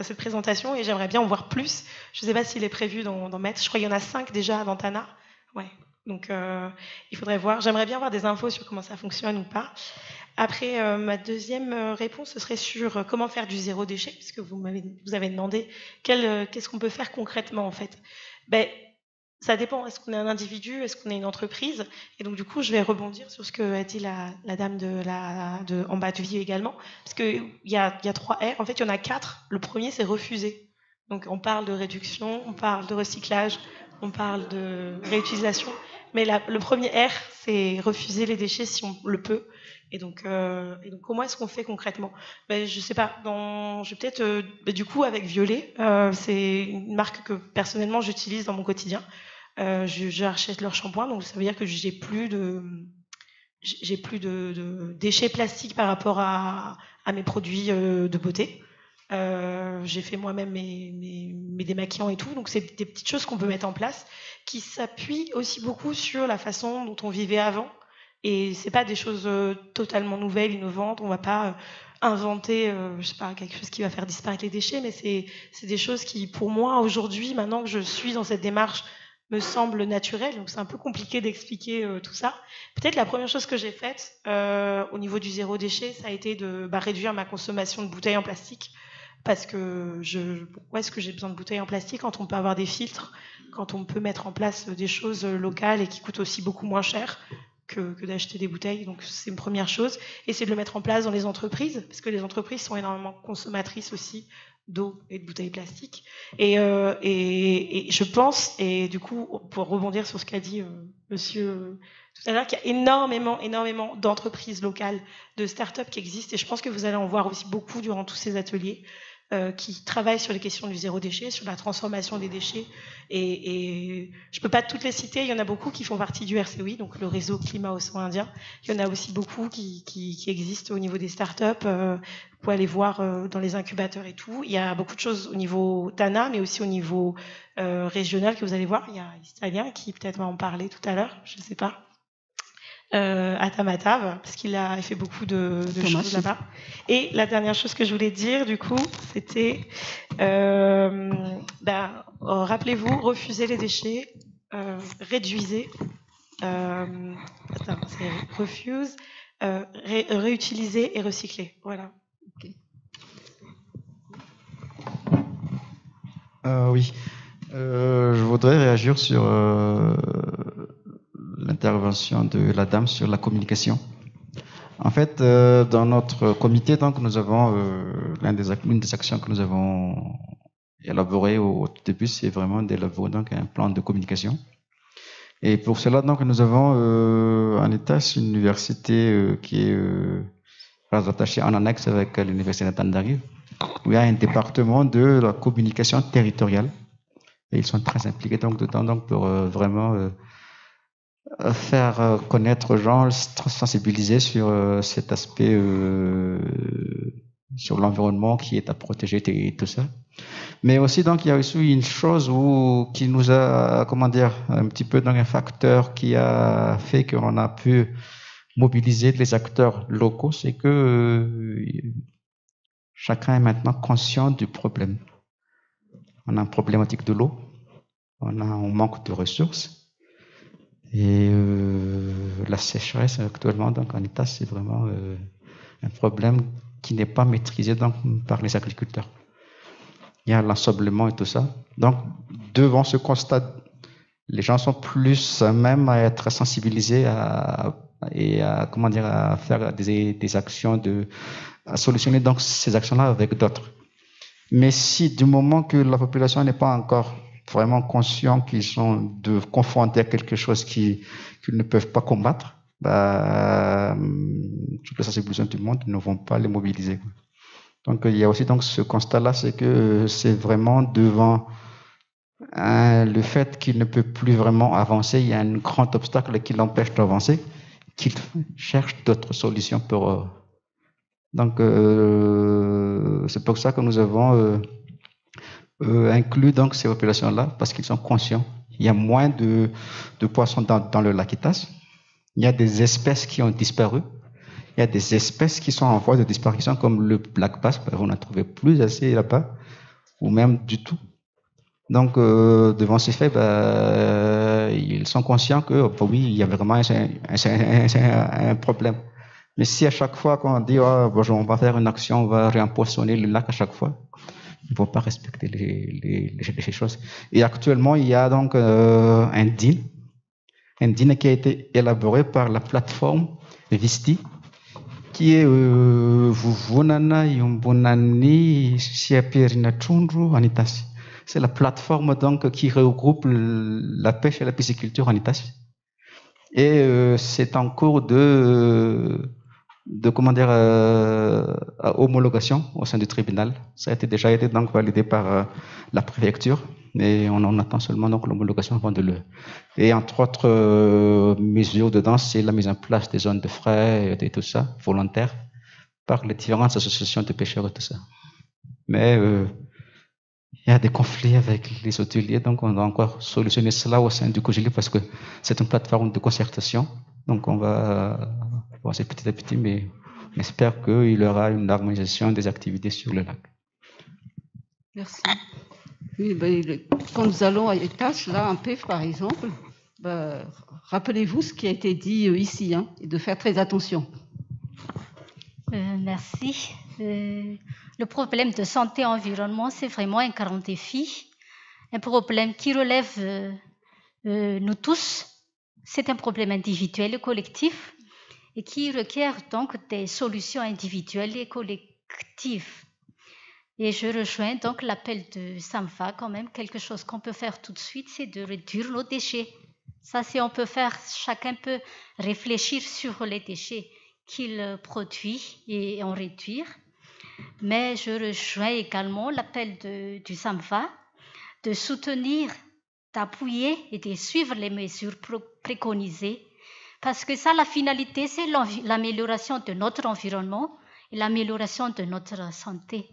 [SPEAKER 7] cette présentation et j'aimerais bien en voir plus. Je ne sais pas s'il est prévu d'en mettre. Je crois qu'il y en a 5 déjà dans Tana. Ouais, Donc, il faudrait voir. J'aimerais bien avoir des infos sur comment ça fonctionne ou pas. Après, ma deuxième réponse, ce serait sur comment faire du zéro déchet, puisque vous avez demandé qu'est-ce qu'on peut faire concrètement, en fait. Ben, ça dépend. Est-ce qu'on est un individu? Est-ce qu'on est une entreprise? Et donc, du coup, je vais rebondir sur ce qu'a dit la dame en bas de vie également. Parce qu'il y a 3 R. En fait, il y en a 4. Le premier, c'est refuser. Donc, on parle de réduction, on parle de recyclage, on parle de réutilisation. Mais le premier R, c'est refuser les déchets si on le peut. Et donc comment est-ce qu'on fait concrètement? Je sais pas. Je vais peut-être, du coup, avec Violet, c'est une marque que personnellement j'utilise dans mon quotidien. J'achète leur shampoing, donc ça veut dire que j'ai plus de déchets plastiques par rapport à mes produits de beauté. J'ai fait moi-même mes démaquillants et tout, donc c'est des petites choses qu'on peut mettre en place qui s'appuient aussi beaucoup sur la façon dont on vivait avant. Et c'est pas des choses totalement nouvelles, innovantes. On va pas inventer, je sais pas, quelque chose qui va faire disparaître les déchets, mais c'est des choses qui, pour moi, aujourd'hui, maintenant que je suis dans cette démarche, me semblent naturelles. Donc c'est un peu compliqué d'expliquer tout ça. Peut-être la première chose que j'ai faite au niveau du zéro déchet, ça a été de réduire ma consommation de bouteilles en plastique. Parce que pourquoi est-ce que j'ai besoin de bouteilles en plastique quand on peut avoir des filtres, quand on peut mettre en place des choses locales et qui coûtent aussi beaucoup moins cher que d'acheter des bouteilles. Donc c'est une première chose. Et c'est de le mettre en place dans les entreprises, parce que les entreprises sont énormément consommatrices aussi d'eau et de bouteilles plastiques. Et je pense, et du coup, pour rebondir sur ce qu'a dit monsieur tout à l'heure, qu'il y a énormément d'entreprises locales, de start-up qui existent, et je pense que vous allez en voir aussi beaucoup durant tous ces ateliers, qui travaillent sur les questions du zéro déchet, sur la transformation des déchets. Et je ne peux pas toutes les citer, il y en a beaucoup qui font partie du RCOI, donc le réseau Climat Océan Indien. Il y en a aussi beaucoup qui existent au niveau des startups. Vous pouvez aller voir dans les incubateurs et tout. Il y a beaucoup de choses au niveau TANA, mais aussi au niveau régional que vous allez voir. Il y a Italien qui peut-être va en parler tout à l'heure, je ne sais pas. À Tamatave, parce qu'il a fait beaucoup de choses là-bas. Et la dernière chose que je voulais dire, du coup, c'était, rappelez-vous, refusez les déchets, réduisez, refuse, réutiliser et recycler. Voilà.
[SPEAKER 6] Okay.
[SPEAKER 9] Oui, je voudrais réagir sur l'intervention de la dame sur la communication. En fait, dans notre comité, donc, nous avons l'une des actions que nous avons élaborées au début, c'est vraiment d'élaborer donc un plan de communication. Et pour cela, donc, nous avons en état une université qui est rattachée en annexe avec l'université d'Antananarivo, où il y a un département de la communication territoriale. Et ils sont très impliqués donc dedans, donc pour vraiment faire connaître aux gens, sensibiliser sur cet aspect sur l'environnement qui est à protéger et tout ça. Mais aussi donc il y a aussi une chose qui nous a, comment dire, un petit peu donc un facteur qui a fait qu'on a pu mobiliser les acteurs locaux, c'est que chacun est maintenant conscient du problème. On a une problématique de l'eau, on manque de ressources. Et la sécheresse actuellement donc en état, c'est vraiment un problème qui n'est pas maîtrisé donc par les agriculteurs. Il y a l'ensablement et tout ça. Donc devant ce constat, les gens sont plus même à être sensibilisés et à faire des actions à solutionner donc ces actions-là avec d'autres. Mais si du moment que la population n'est pas encore vraiment conscients qu'ils sont confrontés à quelque chose qu'ils ne peuvent pas combattre, toutes les sensibilisations du monde ne vont pas les mobiliser. Donc il y a aussi donc ce constat-là, c'est que c'est vraiment devant le fait qu'il ne peut plus vraiment avancer, il y a un grand obstacle qui l'empêche d'avancer, qu'il cherche d'autres solutions pour. Donc c'est pour ça que nous avons inclus donc ces populations-là, parce qu'ils sont conscients. Il y a moins de poissons dans le lac Itas. Il y a des espèces qui ont disparu. Il y a des espèces qui sont en voie de disparition, comme le black bass. On n'en trouvait plus assez là-bas, ou même du tout. Donc, devant ces faits, ils sont conscients que, oui, il y a vraiment un problème. Mais si à chaque fois qu'on dit, on va faire une action, on va réempoisonner le lac à chaque fois, ils ne vont pas respecter les choses. Et actuellement, il y a donc un DIN qui a été élaboré par la plateforme Visti, qui est Vuvunana Yumbunani Siapirina Chundru Anitas. C'est la plateforme donc qui regroupe la pêche et la pisciculture en Italie. Et c'est en cours de homologation au sein du tribunal. Ça a déjà été donc validé par la préfecture, mais on en attend seulement donc l'homologation avant de le. Et entre autres mesures dedans, c'est la mise en place des zones de frais et tout ça, volontaires, par les différentes associations de pêcheurs et tout ça. Mais il y a des conflits avec les hôteliers, donc on doit encore solutionner cela au sein du COGELI parce que c'est une plateforme de concertation. Donc on va avancer petit à petit, mais on espère qu'il y aura une harmonisation des activités sur le lac.
[SPEAKER 6] Merci. Oui, quand nous allons à Etas, là, en PEF par exemple, rappelez-vous ce qui a été dit ici, hein, et de faire très attention.
[SPEAKER 10] Merci. Le problème de santé-environnement, c'est vraiment un grand défi, un problème qui relève nous tous. C'est un problème individuel et collectif et qui requiert donc des solutions individuelles et collectives. Et je rejoins donc l'appel de Samfa quand même. Quelque chose qu'on peut faire tout de suite, c'est de réduire nos déchets. Ça, si on peut faire, chacun peut réfléchir sur les déchets qu'il produit et en réduire. Mais je rejoins également l'appel du SAMFA de soutenir, d'appuyer et de suivre les mesures préconisées. Parce que ça, la finalité, c'est l'amélioration de notre environnement et l'amélioration de notre santé.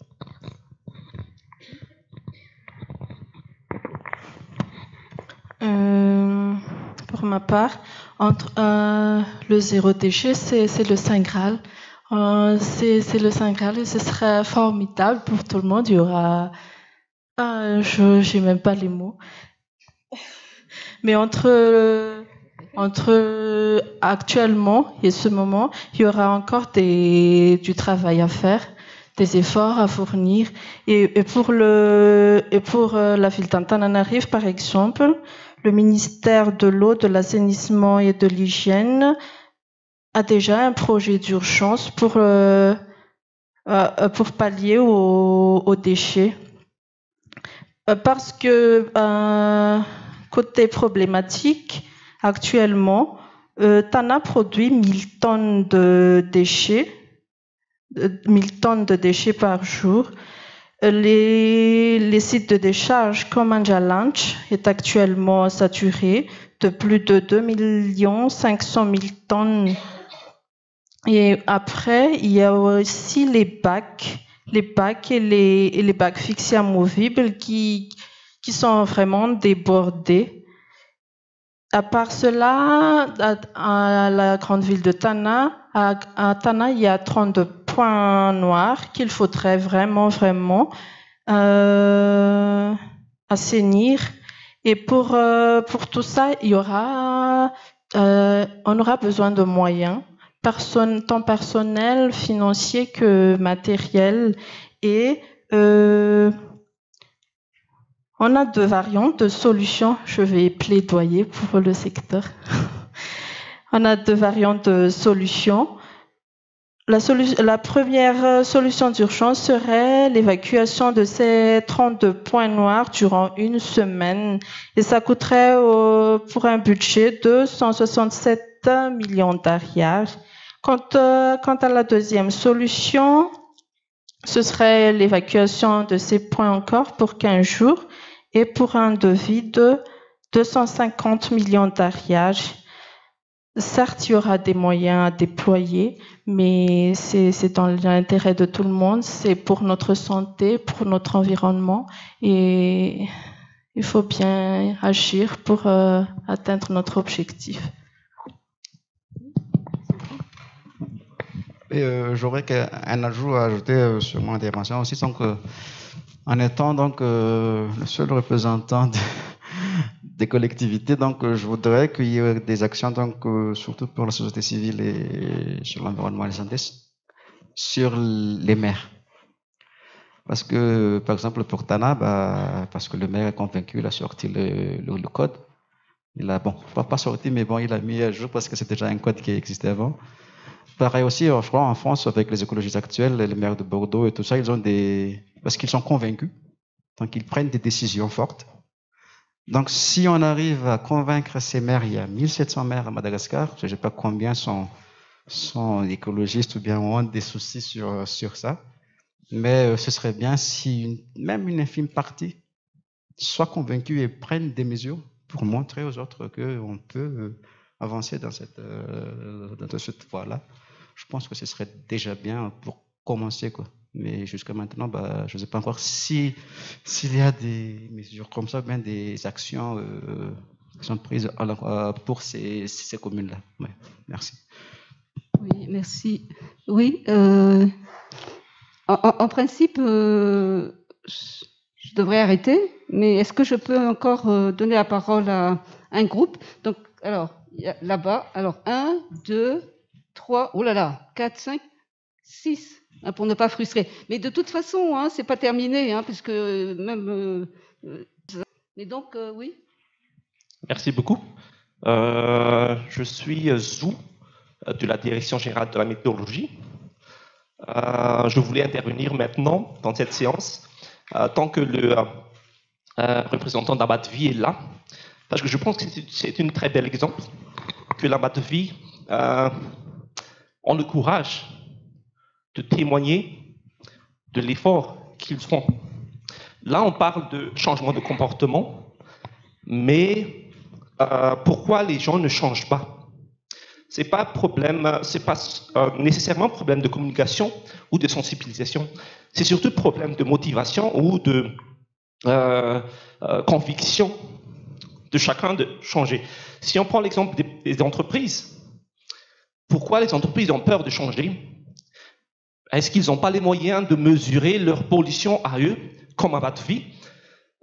[SPEAKER 11] Pour ma part, entre le zéro déchet, c'est le Saint Graal. C'est le Saint Graal et ce serait formidable pour tout le monde. Il y aura... je n'ai même pas les mots. Mais entre actuellement et ce moment, il y aura encore du travail à faire, des efforts à fournir. Et pour la ville d'Antananarive, par exemple, le ministère de l'eau, de l'assainissement et de l'hygiène a déjà un projet d'urgence pour pallier aux déchets. Parce que côté problématique, actuellement, Tana produit 1000 tonnes de déchets, 1000 tonnes de déchets par jour. Les sites de décharge comme Anjalanch est actuellement saturé de plus de 2 500 000 tonnes. Et après, il y a aussi les bacs et les bacs fixés amovibles qui sont vraiment débordés. À part cela, à la grande ville de Tana, à Tana, il y a 32 points noirs qu'il faudrait vraiment assainir. Et pour tout ça, on aura besoin de moyens, tant personnels, financiers que matériels. Et on a 2 variantes de solutions. Je vais plaidoyer pour le secteur. On a 2 variantes de solutions. La première solution d'urgence serait l'évacuation de ces 32 points noirs durant une semaine. Et ça coûterait pour un budget de 167 millions d'ariars. Quant à la deuxième solution, ce serait l'évacuation de ces points encore pour 15 jours et pour un devis de 250 millions d'ariars. Certes, il y aura des moyens à déployer, mais c'est dans l'intérêt de tout le monde, c'est pour notre santé, pour notre environnement, et il faut bien agir pour atteindre notre objectif.
[SPEAKER 9] J'aurais un ajout à ajouter sur mon intervention aussi, donc en étant donc le seul représentant des collectivités. Donc, je voudrais qu'il y ait des actions, donc, surtout pour la société civile et sur l'environnement et la santé, sur les maires. Parce que, par exemple, pour Tana, parce que le maire est convaincu, il a sorti le code. Il a, bon, pas sorti, mais bon, il a mis à jour parce que c'est déjà un code qui existait avant. Pareil aussi, je crois, en France, avec les écologistes actuels, les maires de Bordeaux et tout ça, ils ont parce qu'ils sont convaincus. Donc, ils prennent des décisions fortes. Donc, si on arrive à convaincre ces maires, il y a 1700 maires à Madagascar, je ne sais pas combien sont écologistes ou bien ont des soucis sur ça. Mais ce serait bien si même une infime partie soit convaincue et prenne des mesures pour montrer aux autres qu'on peut avancer dans cette voie-là. Je pense que ce serait déjà bien pour commencer, quoi. Mais jusqu'à maintenant, je ne sais pas encore s'il y a des mesures comme ça, bien des actions qui sont prises pour ces communes-là. Ouais, merci.
[SPEAKER 6] Oui, merci. Oui, en principe, je devrais arrêter, mais est-ce que je peux encore donner la parole à un groupe? Donc, alors, là-bas, alors 1, 2, 3, oh là là, 4, 5, 6, hein, pour ne pas frustrer. Mais de toute façon, hein, c'est pas terminé, hein, puisque même... mais donc, oui.
[SPEAKER 17] Merci beaucoup. Je suis Zou, de la Direction générale de la météorologie. Je voulais intervenir maintenant dans cette séance, tant que le représentant d'Abatvi est là, parce que je pense que c'est un très bel exemple que l'Abatvi ont le courage de témoigner de l'effort qu'ils font. Là, on parle de changement de comportement, mais pourquoi les gens ne changent pas? C'est pas nécessairement un problème de communication ou de sensibilisation. C'est surtout un problème de motivation ou de conviction de chacun de changer. Si on prend l'exemple des entreprises, pourquoi les entreprises ont peur de changer? Est-ce qu'ils n'ont pas les moyens de mesurer leur pollution à eux, comme Abatvi?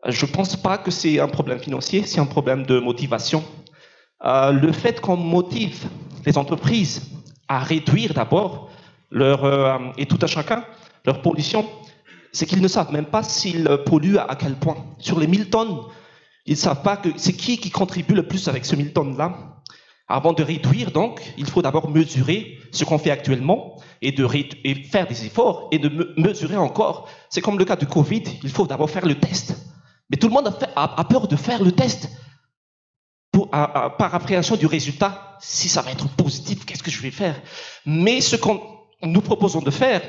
[SPEAKER 17] Je ne pense pas que c'est un problème financier, c'est un problème de motivation. Le fait qu'on motive les entreprises à réduire d'abord et tout à chacun leur pollution, c'est qu'ils ne savent même pas s'ils polluent à quel point. Sur les 1000 tonnes, ils ne savent pas que c'est qui contribue le plus avec ce 1000 tonnes-là. Avant de réduire, donc, il faut d'abord mesurer ce qu'on fait actuellement et faire des efforts et de mesurer encore. C'est comme le cas du Covid, il faut d'abord faire le test. Mais tout le monde a peur de faire le test par appréhension du résultat. Si ça va être positif, qu'est-ce que je vais faire? Mais ce qu'on nous proposons de faire,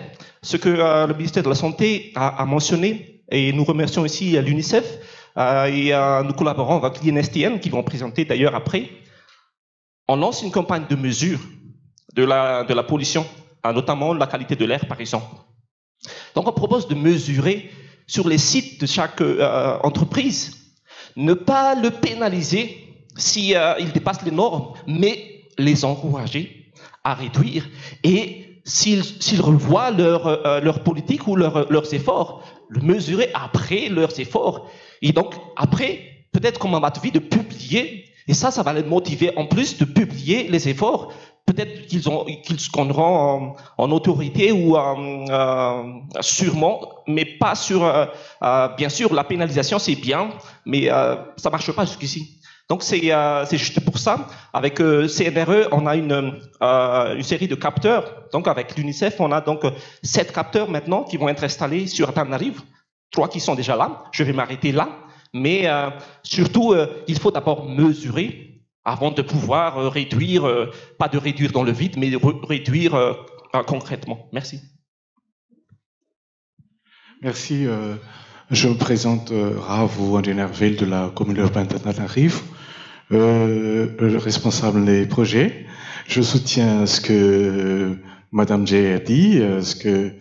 [SPEAKER 17] ce que le ministère de la Santé a mentionné, et nous remercions ici l'UNICEF, et nous collaborons avec l'INSTN, qui vont présenter d'ailleurs après. On lance une campagne de mesure de la pollution, notamment la qualité de l'air, par exemple. Donc, on propose de mesurer sur les sites de chaque entreprise, ne pas le pénaliser si il dépasse les normes, mais les encourager à réduire. Et s'ils revoient leur politique ou leurs efforts, le mesurer après leurs efforts. Et donc, après, peut-être comme Abatvi, de publier, et ça va les motiver en plus de publier les efforts. Peut-être qu'ils gagneront en autorité ou sûrement, mais pas sur... bien sûr, la pénalisation, c'est bien, mais ça ne marche pas jusqu'ici. Donc, c'est juste pour ça. Avec CNRE, on a une série de capteurs. Donc, avec l'UNICEF, on a donc 7 capteurs maintenant qui vont être installés sur Antananarivo. 3 qui sont déjà là. Je vais m'arrêter là. Mais surtout, il faut d'abord mesurer avant de pouvoir réduire, pas de réduire dans le vide, mais de réduire concrètement. Merci.
[SPEAKER 18] Merci. Je me présente Ravo Anderville de la commune urbaine d'Antananarivo, le responsable des projets. Je soutiens ce que Madame Jay a dit, ce que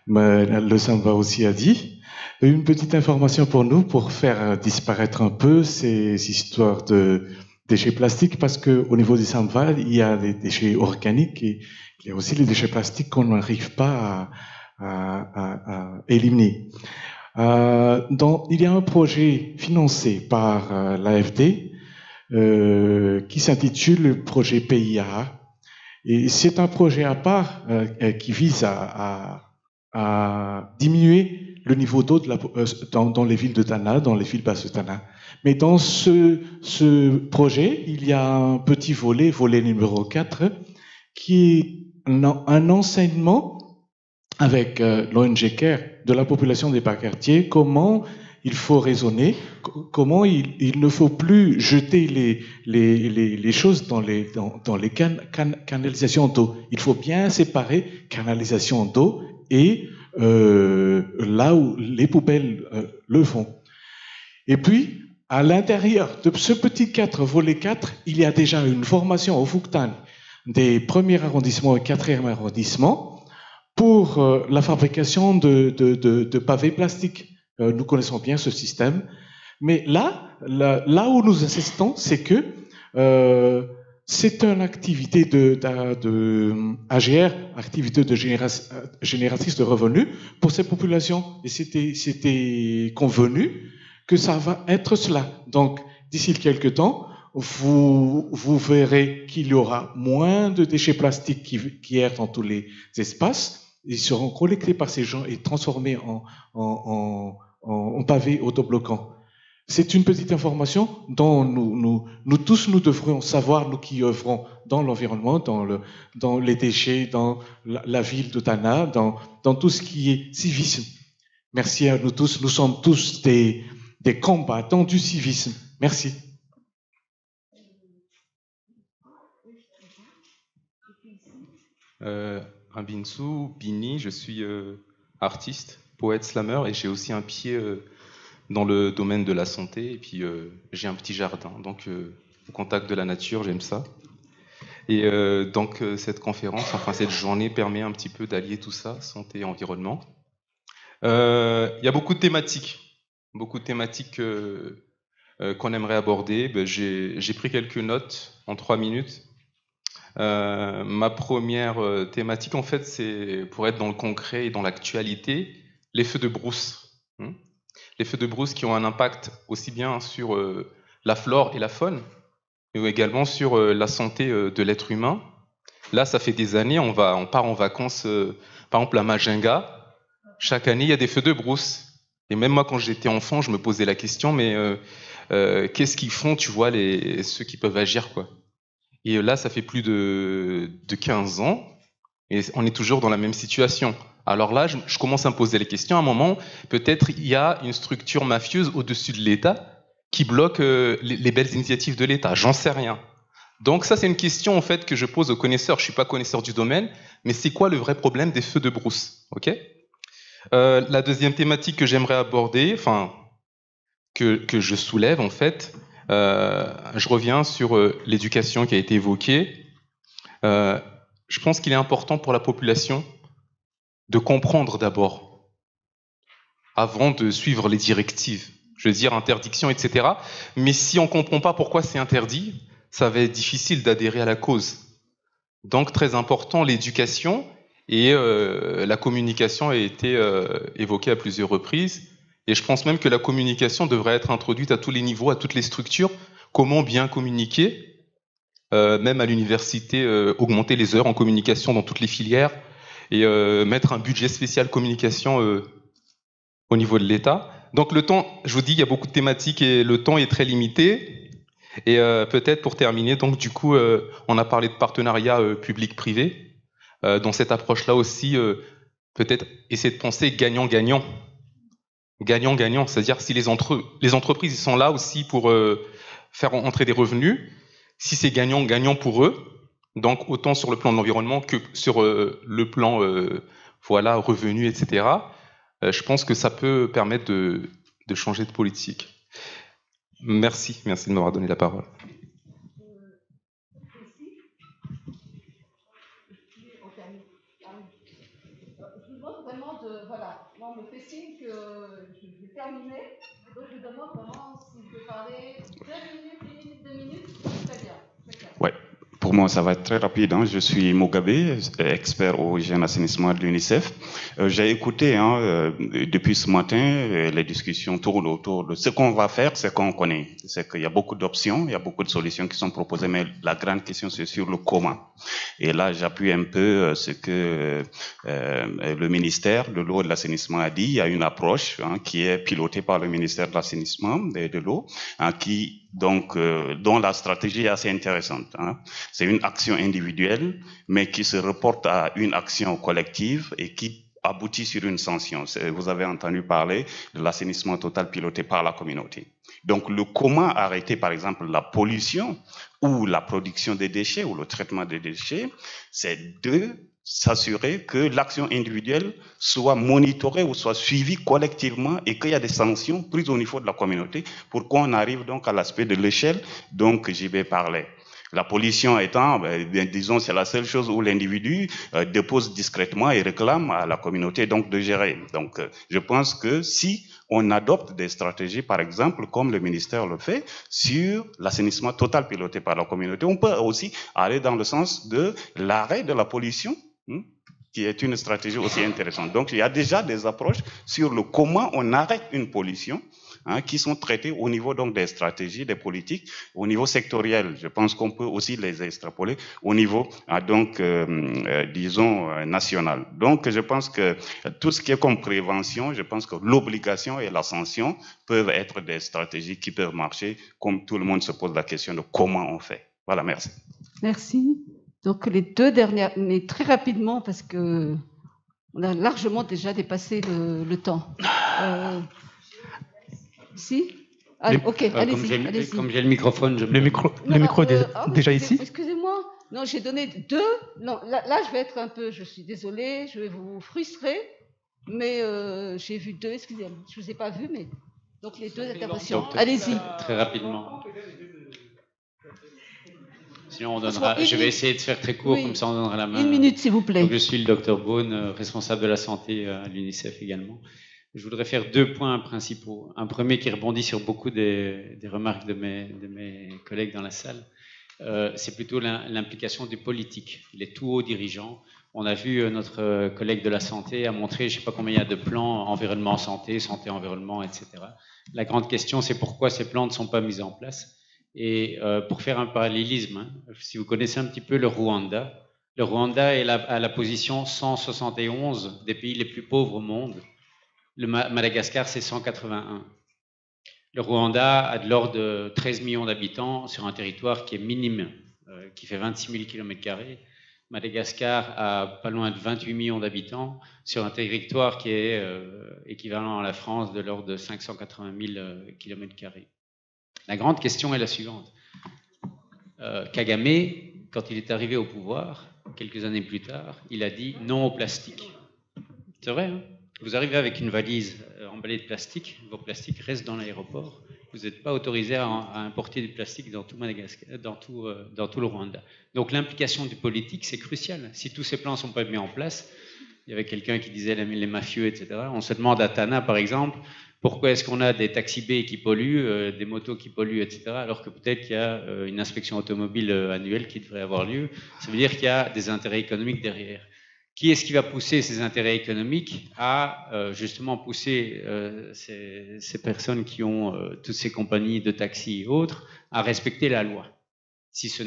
[SPEAKER 18] le Samba aussi a dit. Une petite information pour nous, pour faire disparaître un peu ces histoires de déchets plastiques, parce qu'au niveau du Samba, il y a des déchets organiques et il y a aussi les déchets plastiques qu'on n'arrive pas à éliminer. Il y a un projet financé par l'AFD qui s'intitule le projet PIA. Et c'est un projet à part qui vise à diminuer le niveau d'eau dans les villes de Tana, dans les villes basses de Tana. Mais dans ce projet, il y a un petit volet numéro 4, qui est un enseignement avec l'ONG CARE de la population des bas quartiers, comment il faut raisonner, comment il ne faut plus jeter les choses dans les canalisations d'eau. Il faut bien séparer canalisation d'eau et là où les poubelles le font. Et puis, à l'intérieur de ce petit volet 4, il y a déjà une formation au Fuktan des premiers arrondissements et 4e arrondissement pour la fabrication de pavés plastiques. Nous connaissons bien ce système. Mais là où nous insistons, c'est que c'est une activité AGR, activité de génératrice de revenus pour ces populations. Et c'était convenu que ça va être cela. Donc, d'ici quelques temps, vous verrez qu'il y aura moins de déchets plastiques qui errent dans tous les espaces. Ils seront collectés par ces gens et transformés en pavés autobloquants. C'est une petite information dont nous tous, nous devrions savoir, nous qui œuvrons dans l'environnement, dans les déchets, dans la ville de Tana, dans tout ce qui est civisme. Merci à nous tous. Nous sommes tous des combattants du civisme. Merci.
[SPEAKER 19] Rabinsou Bini, je suis artiste, poète, slammer et j'ai aussi un pied dans le domaine de la santé et puis j'ai un petit jardin, donc au contact de la nature, j'aime ça. Et donc cette conférence, enfin cette journée permet un petit peu d'allier tout ça, santé et environnement. Il y a beaucoup de thématiques qu'on aimerait aborder. J'ai pris quelques notes en 3 minutes. Ma première thématique, en fait, c'est pour être dans le concret et dans l'actualité, les feux de brousse. Les feux de brousse qui ont un impact aussi bien sur la flore et la faune, mais également sur la santé de l'être humain. Là, ça fait des années, on part en vacances, par exemple à Majinga. Chaque année, il y a des feux de brousse. Et même moi, quand j'étais enfant, je me posais la question, mais qu'est-ce qu'ils font, tu vois, ceux qui peuvent agir, quoi. Et là, ça fait plus de 15 ans, et on est toujours dans la même situation. Alors là, je commence à me poser les questions. À un moment, peut-être il y a une structure mafieuse au-dessus de l'État qui bloque les belles initiatives de l'État. J'en sais rien. Donc ça, c'est une question en fait que je pose aux connaisseurs. Je suis pas connaisseur du domaine, mais c'est quoi le vrai problème des feux de brousse, ok ? La deuxième thématique que j'aimerais aborder, enfin que je soulève en fait, je reviens sur l'éducation qui a été évoquée. Je pense qu'il est important pour la population de comprendre d'abord, avant de suivre les directives. Je veux dire interdiction, etc. Mais si on ne comprend pas pourquoi c'est interdit, ça va être difficile d'adhérer à la cause. Donc très important, l'éducation et la communication a été évoquée à plusieurs reprises. Et je pense même que la communication devrait être introduite à tous les niveaux, à toutes les structures. Comment bien communiquer, même à l'université, augmenter les heures en communication dans toutes les filières et mettre un budget spécial communication au niveau de l'État. Donc le temps, je vous dis, il y a beaucoup de thématiques et le temps est très limité. Et peut-être pour terminer, donc du coup, on a parlé de partenariat public-privé. Dans cette approche-là aussi, peut-être essayer de penser gagnant-gagnant. Gagnant-gagnant, c'est-à-dire si les entreprises ils sont là aussi pour faire entrer des revenus, si c'est gagnant-gagnant pour eux, donc autant sur le plan de l'environnement que sur le plan voilà, revenus, etc., je pense que ça peut permettre de changer de politique. Merci de m'avoir donné la parole.
[SPEAKER 6] Je vous demande vraiment voilà, on me fait signe que je vais terminer, donc je vous demande vraiment si vous pouvez parler 2 minutes, 2 minutes, très bien.
[SPEAKER 19] Ouais.
[SPEAKER 20] Pour moi, ça va être très rapide. Je suis Mugabe, expert au hygiène assainissement de l'UNICEF. J'ai écouté depuis ce matin, les discussions tournent autour de ce qu'on va faire, ce qu'on connaît. C'est qu'il y a beaucoup d'options, il y a beaucoup de solutions qui sont proposées, mais la grande question, c'est sur le comment. Et là, j'appuie un peu ce que le ministère de l'eau et de l'assainissement a dit. Il y a une approche qui est pilotée par le ministère de l'assainissement et de l'eau, dont la stratégie est assez intéressante. C'est une action individuelle, mais qui se reporte à une action collective et qui aboutit sur une sanction. Vous avez entendu parler de l'assainissement total piloté par la communauté. Donc, le comment arrêter, par exemple, la pollution ou la production des déchets ou le traitement des déchets, c'est de s'assurer que l'action individuelle soit monitorée ou soit suivie collectivement et qu'il y a des sanctions prises au niveau de la communauté pour qu'on arrive donc à l'aspect de l'échelle dont JB parlait. La pollution étant, disons, c'est la seule chose où l'individu dépose discrètement et réclame à la communauté donc de gérer. Donc, je pense que si on adopte des stratégies, par exemple, comme le ministère le fait, sur l'assainissement total piloté par la communauté, on peut aussi aller dans le sens de l'arrêt de la pollution, qui est une stratégie aussi intéressante. Donc, il y a déjà des approches sur le comment on arrête une pollution, qui sont traitées au niveau donc des stratégies, des politiques, au niveau sectoriel. Je pense qu'on peut aussi les extrapoler au niveau disons national. Donc, je pense que tout ce qui est comme prévention, je pense que l'obligation et la sanction peuvent être des stratégies qui peuvent marcher, comme tout le monde se pose la question de comment on fait. Voilà, merci.
[SPEAKER 6] Merci. Donc les deux dernières, mais très rapidement parce que on a largement déjà dépassé le temps. Si ok, allez-y.
[SPEAKER 21] Comme j'ai le microphone,
[SPEAKER 6] le micro
[SPEAKER 21] est déjà ici.
[SPEAKER 6] Excusez-moi. Non, j'ai donné deux. Non, là, je vais être un peu. Je suis désolée, je vais vous frustrer, mais j'ai vu deux. Excusez-moi, je vous ai pas vu, mais donc les deux interventions. Allez-y.
[SPEAKER 21] Très rapidement. Sinon, on donnera. Je vais essayer de faire très court, comme ça on donnera la main.
[SPEAKER 6] 1 minute, s'il vous plaît.
[SPEAKER 21] Donc, je suis le docteur Beaune, responsable de la santé à l'UNICEF également. Je voudrais faire 2 points principaux. Un premier qui rebondit sur beaucoup des remarques de mes collègues dans la salle. C'est plutôt l'implication du politique, les tout hauts dirigeants. On a vu notre collègue de la santé a montré, je ne sais pas combien il y a de plans environnement-santé, santé-environnement, etc. La grande question, c'est pourquoi ces plans ne sont pas mis en place. Et pour faire un parallélisme, si vous connaissez un petit peu le Rwanda est à la position 171 des pays les plus pauvres au monde. Le Madagascar, c'est 181. Le Rwanda a de l'ordre de 13 millions d'habitants sur un territoire qui est minime, qui fait 26 000 km². Madagascar a pas loin de 28 millions d'habitants sur un territoire qui est équivalent à la France de l'ordre de 580 000 km². La grande question est la suivante. Kagame, quand il est arrivé au pouvoir, quelques années plus tard, il a dit non au plastique. C'est vrai, hein? Vous arrivez avec une valise emballée de plastique, vos plastiques restent dans l'aéroport. Vous n'êtes pas autorisé à importer du plastique dans tout Madagascar, dans tout le Rwanda. Donc l'implication du politique, c'est crucial. Si tous ces plans ne sont pas mis en place, il y avait quelqu'un qui disait les mafieux, etc. On se demande à Tana, par exemple, pourquoi est-ce qu'on a des taxis B qui polluent, des motos qui polluent, etc., alors que peut-être qu'il y a une inspection automobile annuelle qui devrait avoir lieu. Ça veut dire qu'il y a des intérêts économiques derrière. Qui est-ce qui va pousser ces intérêts économiques à justement pousser ces personnes qui ont toutes ces compagnies de taxis et autres à respecter la loi, si ce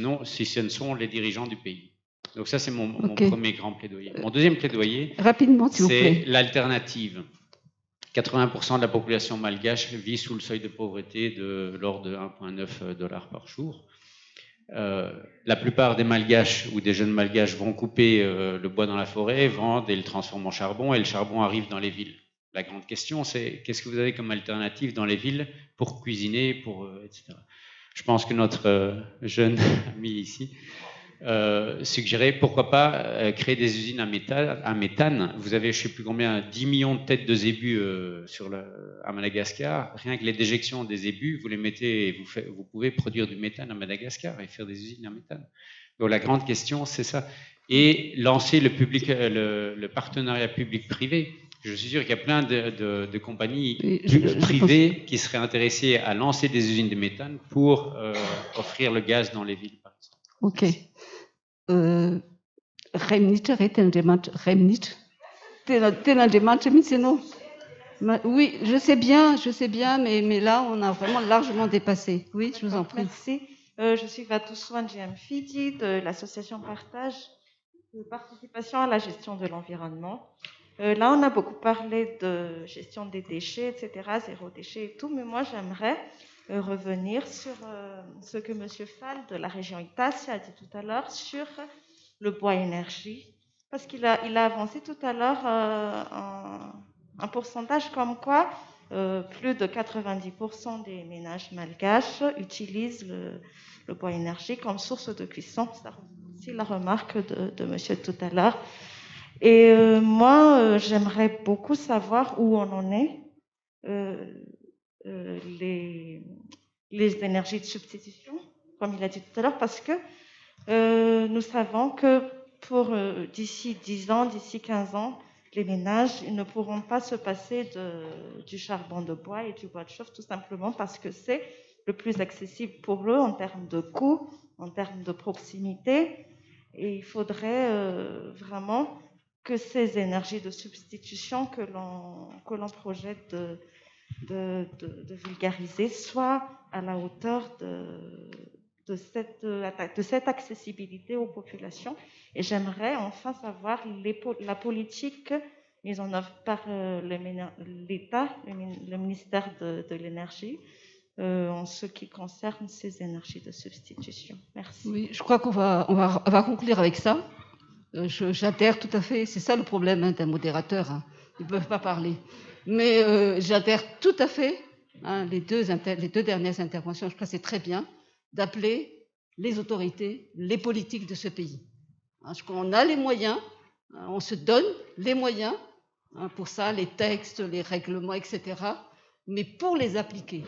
[SPEAKER 21] ne sont les dirigeants du pays. Donc ça, c'est mon premier grand plaidoyer. Mon deuxième plaidoyer, c'est l'alternative. 80% de la population malgache vit sous le seuil de pauvreté de l'ordre de 1,9 $ par jour. La plupart des malgaches ou des jeunes malgaches vont couper le bois dans la forêt, vendent et le transforment en charbon, et le charbon arrive dans les villes. La grande question, c'est qu'est-ce que vous avez comme alternative dans les villes pour cuisiner, etc. Je pense que notre jeune ami ici suggérait pourquoi pas créer des usines à méthane. Vous avez, je ne sais plus combien, 10 millions de têtes de zébus à Madagascar. Rien que les déjections des zébus, vous les mettez et vous pouvez produire du méthane à Madagascar et faire des usines à méthane. Donc la grande question, c'est ça. Et lancer le partenariat public-privé. Je suis sûr qu'il y a plein de compagnies privées qui seraient intéressées à lancer des usines de méthane pour offrir le gaz dans les villes, par exemple.
[SPEAKER 6] Ok. Oui, je sais bien, mais là, on a vraiment largement dépassé. Oui, je vous en prie.
[SPEAKER 2] Merci. Je suis Vatouswan Djamfidi de l'association Partage de participation à la gestion de l'environnement. Là, on a beaucoup parlé de gestion des déchets, etc., zéro déchet et tout, mais moi, j'aimerais revenir sur ce que M. Fall de la région Itas a dit tout à l'heure sur le bois énergie, parce qu'il a avancé tout à l'heure un pourcentage comme quoi plus de 90% des ménages malgaches utilisent le bois énergie comme source de cuisson. C'est la remarque de monsieur tout à l'heure. Et moi, j'aimerais beaucoup savoir où on en est, les énergies de substitution, comme il a dit tout à l'heure, parce que nous savons que pour d'ici 10 ans, d'ici 15 ans, les ménages ne pourront pas se passer du charbon de bois et du bois de chauffe, tout simplement parce que c'est le plus accessible pour eux en termes de coût, en termes de proximité. Et il faudrait vraiment que ces énergies de substitution que l'on projette de vulgariser soient à la hauteur de cette accessibilité aux populations. Et j'aimerais enfin savoir la politique mise en œuvre par l'État, le ministère de l'Énergie, en ce qui concerne ces énergies de substitution. Merci.
[SPEAKER 6] Oui, je crois qu'on va conclure avec ça. J'adhère tout à fait, c'est ça le problème d'un modérateur, hein. Ils ne peuvent pas parler. Mais j'adhère tout à fait, hein, les deux dernières interventions, je crois que c'est très bien d'appeler les autorités, les politiques de ce pays. Parce qu'on a les moyens, on se donne les moyens, hein, pour ça, les textes, les règlements, etc. Mais pour les appliquer,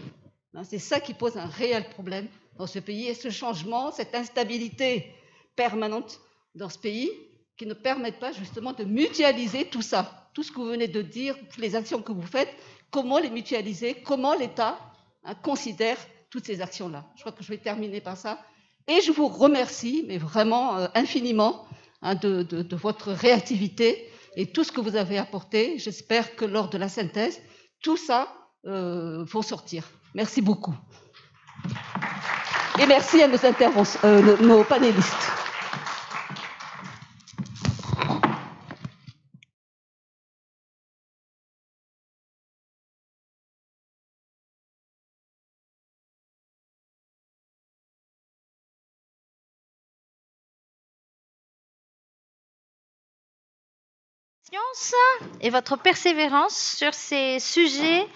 [SPEAKER 6] hein, c'est ça qui pose un réel problème dans ce pays. Et ce changement, cette instabilité permanente dans ce pays, qui ne permettent pas justement de mutualiser tout ça, tout ce que vous venez de dire, toutes les actions que vous faites, comment les mutualiser, comment l'État, hein, considère toutes ces actions-là. Je crois que je vais terminer par ça. Et je vous remercie, mais vraiment infiniment, hein, de votre réactivité et tout ce que vous avez apporté. J'espère que lors de la synthèse, tout ça va sortir. Merci beaucoup. Et merci à nos panélistes.
[SPEAKER 22] Et votre persévérance sur ces sujets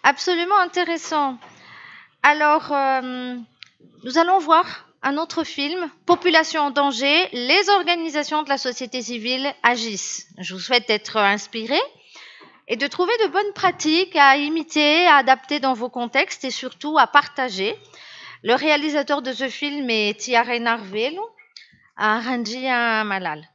[SPEAKER 22] absolument intéressants. Alors, nous allons voir un autre film, Population en danger, les organisations de la société civile agissent. Je vous souhaite d'être inspirés et de trouver de bonnes pratiques à imiter, à adapter dans vos contextes et surtout à partager. Le réalisateur de ce film est Tiare Narvelo, à Ranji Malal.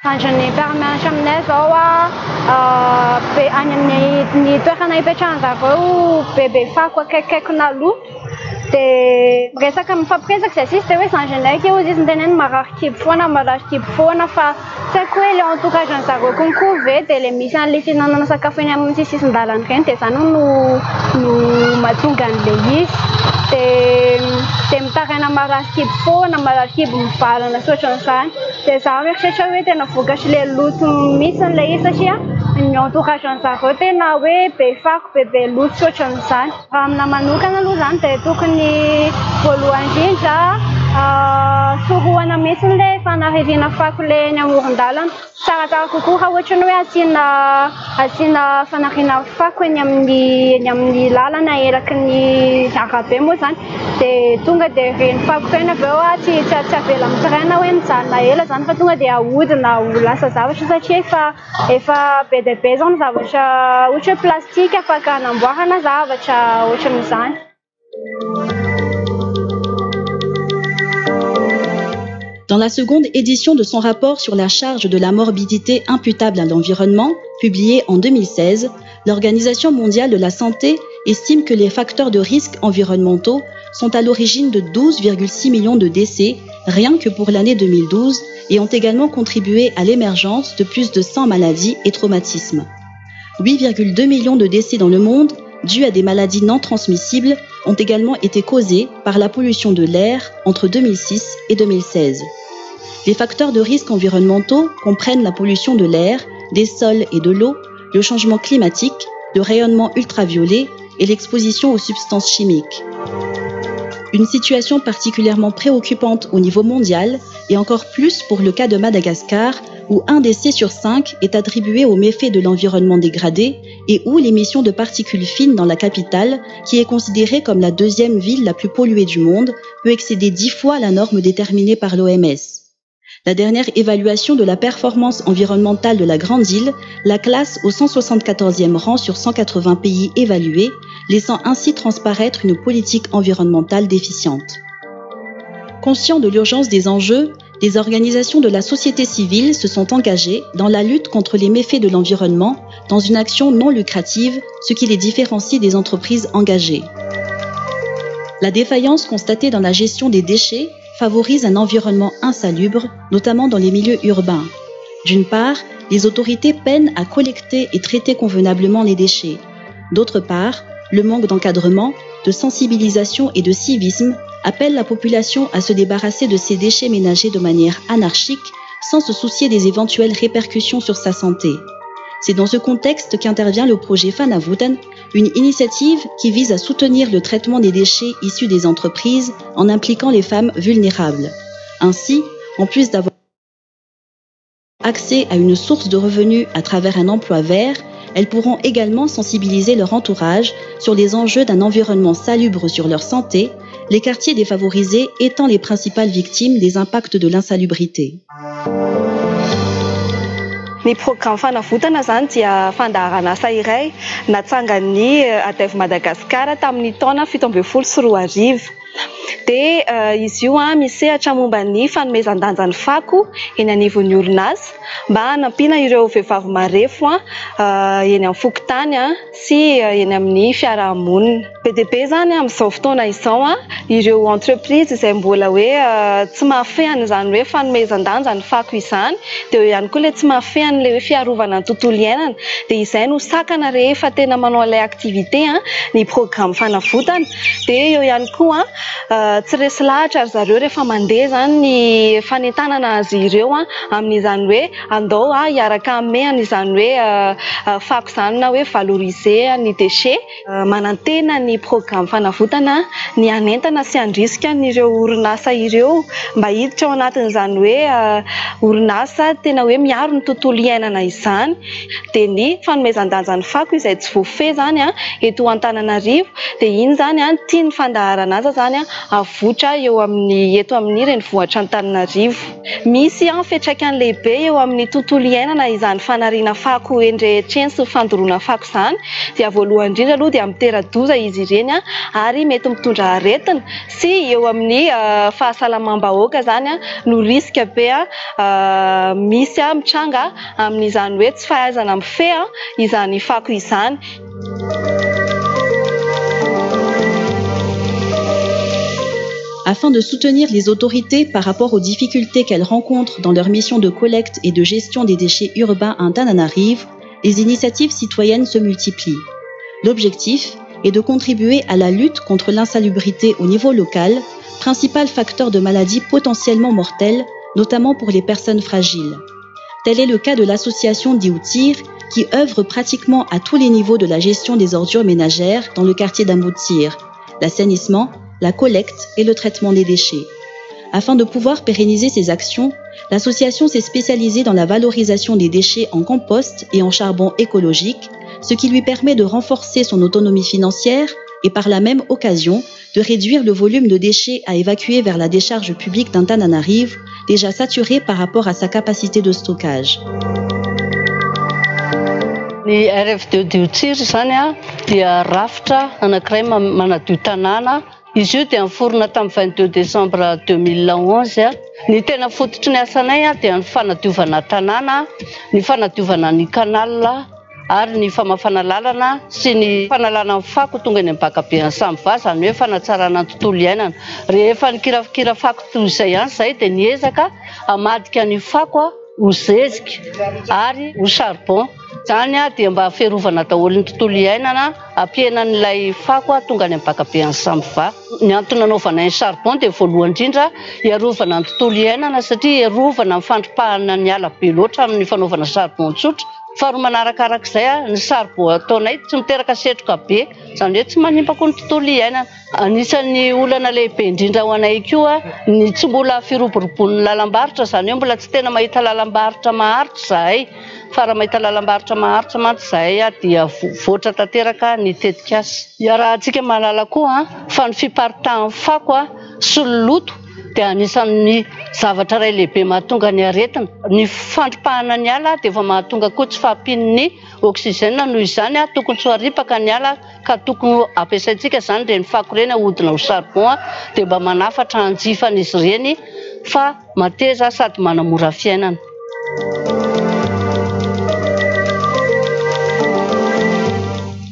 [SPEAKER 23] Sanjani permanent chamne zoa pe any toerana ipetrahan'zareo bebe fako akaikaiky naloto dia resaka mifampiresaka zay sisy dia hoe sanjanaiky io izy niteneny marary kibo foana fa tsy haiko hoe ilay entouragen'zareo konko ve dia ilay misy an'ilay fihinanana sakafo eny amin'ny sisin-dalana ireny dia izany no mahatonga an'ilay izy dia mitaraina marary kibo foana marary kibo mivalana sy ohatran'izany dia zaho mieritreritra hoe tena vokatry ilay loto mihitsy n'ilay izy satria ny entourage zareo tena hoe be fako be loso ohatran'izany. Amina manokana aloha zany dia tokony voalohany indrindra sorohana mihitsy ilay fanahirina fako le eny amoron-dalana. Tsaratsara kokoa raha ohatra ny hoe asiana fanahirina fako eny amin'ny lalana eraky ny arabe moa zany dia tonga dia reny fako teny avy eo tsy avela mitaraina hoe mijanona ela zany fa tonga dia ahodina ho lasa zavatra satria efa be dia be zao ny zavatra ohatra hoe plastika afaka hanamboarana zavatra ohatran'izany.
[SPEAKER 1] Dans la seconde édition de son rapport sur la charge de la morbidité imputable à l'environnement, publié en 2016, l'Organisation mondiale de la santé estime que les facteurs de risque environnementaux sont à l'origine de 12,6 millions de décès, rien que pour l'année 2012, et ont également contribué à l'émergence de plus de 100 maladies et traumatismes. 8,2 millions de décès dans le monde, dus à des maladies non transmissibles, ont également été causés par la pollution de l'air entre 2006 et 2016. Les facteurs de risque environnementaux comprennent la pollution de l'air, des sols et de l'eau, le changement climatique, le rayonnement ultraviolet et l'exposition aux substances chimiques. Une situation particulièrement préoccupante au niveau mondial et encore plus pour le cas de Madagascar, où 1 décès sur 5 est attribué aux méfaits de l'environnement dégradé et où l'émission de particules fines dans la capitale, qui est considérée comme la 2e ville la plus polluée du monde, peut excéder 10 fois la norme déterminée par l'OMS. La dernière évaluation de la performance environnementale de la Grande Île la classe au 174e rang sur 180 pays évalués, laissant ainsi transparaître une politique environnementale déficiente. Conscients de l'urgence des enjeux, les organisations de la société civile se sont engagées dans la lutte contre les méfaits de l'environnement dans une action non lucrative, ce qui les différencie des entreprises engagées. La défaillance constatée dans la gestion des déchets favorise un environnement insalubre, notamment dans les milieux urbains. D'une part, les autorités peinent à collecter et traiter convenablement les déchets. D'autre part, le manque d'encadrement, de sensibilisation et de civisme appelle la population à se débarrasser de ces déchets ménagers de manière anarchique, sans se soucier des éventuelles répercussions sur sa santé. C'est dans ce contexte qu'intervient le projet Fanavuten, une initiative qui vise à soutenir le traitement des déchets issus des entreprises en impliquant les femmes vulnérables. Ainsi, en plus d'avoir accès à une source de revenus à travers un emploi vert, elles pourront également sensibiliser leur entourage sur les enjeux d'un environnement salubre sur leur santé, les quartiers défavorisés étant les principales victimes des impacts de l'insalubrité.
[SPEAKER 3] Ny programme fanavotana zany dia fandaharana asa iray natsangan'ny Adève Madagascar tamin'ny taona 17 dia izy io misehatra momba ny fanomezan-danja ny fako eny anivon'ny orinasa mba hanampiana ireo vehivavy marefo eny amin'ny fokontany sy eny amin'ny fiarahamonina. Be dia be zany amin'izao fotoana izao ireo entreprise izay mbola hoe tsy mahafehany izany hoe fanomezan-danja ny fako izany dia eo ihany koa ilay tsy mahafehany ilay hoe fiarovana ny tontolo iainana dia izay no sakana rehefa tena manao ilay activité ny programme fanavotana dia eo ihany koa tsy resy lahatra ry zareo rehefa mandeha zany ny fanentanana azy ireo amin'izany hoe andao hiaraka amehany izany hoe fako zany na hoe valoriser ny déchet manantena ny programme fanavotana ny anentana sy andrisika n'ireo orinasa ireo mba hiditra ao anatin'izany hoe orinasa tena hoe miaro ny tontolo iainana izany dia ny fanomezan-danja ny fako izay tsy voafehy zany eto Antananarivo dia iny zany tiany fandaharana azy zany avotra eo amin'ny eto amin'ny renivohitra Antananarivo. Misy fiantraikany lehibe eo amin'ny tontolo iainana izany fanariana fako eny rehetra eny sy fandoroana fako izany dia voalohany indrindra aloha dia mitera-doza izy ireny ary mety mitondra aretina sy eo amin'ny fahasalamam-bahoaka zany no risika be misy mitranga amin'izany hoe tsy fahaizana mifehy izany fako izany.
[SPEAKER 1] Afin de soutenir les autorités par rapport aux difficultés qu'elles rencontrent dans leur mission de collecte et de gestion des déchets urbains à Antananarivo, les initiatives citoyennes se multiplient. L'objectif est de contribuer à la lutte contre l'insalubrité au niveau local, principal facteur de maladies potentiellement mortelles, notamment pour les personnes fragiles. Tel est le cas de l'association Dioutir, qui œuvre pratiquement à tous les niveaux de la gestion des ordures ménagères dans le quartier d'Amboutir, l'assainissement, la collecte et le traitement des déchets. Afin de pouvoir pérenniser ces actions, l'association s'est spécialisée dans la valorisation des déchets en compost et en charbon écologique, ce qui lui permet de renforcer son autonomie financière et par la même occasion de réduire le volume de déchets à évacuer vers la décharge publique d'Antananarivo, déjà saturée par rapport à sa capacité de stockage.
[SPEAKER 4] Ny RFD Diotsiry zany dia rafitra anankiray manadio tanàna. Izy io dia niforona tamin'ny 22 décembre 2011. Ny tena fototry ny asanay dia ny fanadiovana tanàna, ny fanadiovana ny kanala, ary ny famafana lalana sy ny fanalana ny fako tonga ny mibaka be ny samyva, zany hoe fanatsarana ny tontolo iainana. Rehefa nikirakira fako toy izay ihany izay dia niezaka hamadika ny fako ho zezika ary ho charbon. Zany dia mba fiarovana daholo ny tontolo iainana, ampiena n'ilay fako tonga ny mibaka be ny samyva. Ny antony anaovana ny charbon dia voalohany indrindra iarovana ny tontolo iainana satria iarovana ny fandripahana ny ala be loatra amin'ny fanaovana charbon tsotra. Faharoa manarakarak'izay ny charbon ataonay tsy miteraka setroka be, zany hoe tsy manimpako ny tontolo iainana. Anisan'ny olana lehibe indrindra ho anay koa ny tsy mbola firoborobon'ny lalam-barotra, zany hoe mbola tsy tena mahita lalam-barotra maharitra zahay. Fa raha mahita lalam-barotra maharitra mantsy zahay dia voatra tanteraka ny tetikasa. Iarahantsika mahalala koa fa ny fiparitahan'ny fako sy ny loto dia anisan'ny zavatra iray lehibe mahatonga ny aretina. Ny fandripahana ny ala dia efa mahatonga koa tsy fahampian'ny oksizena, noho izany tokony tsy haripaka ny ala ka tokony ampiasaintsika zany ireny fako ireny ahodina ho charbon dia mba manafatra hanjifan'izy ireny fa mateza sady manamora fiainana.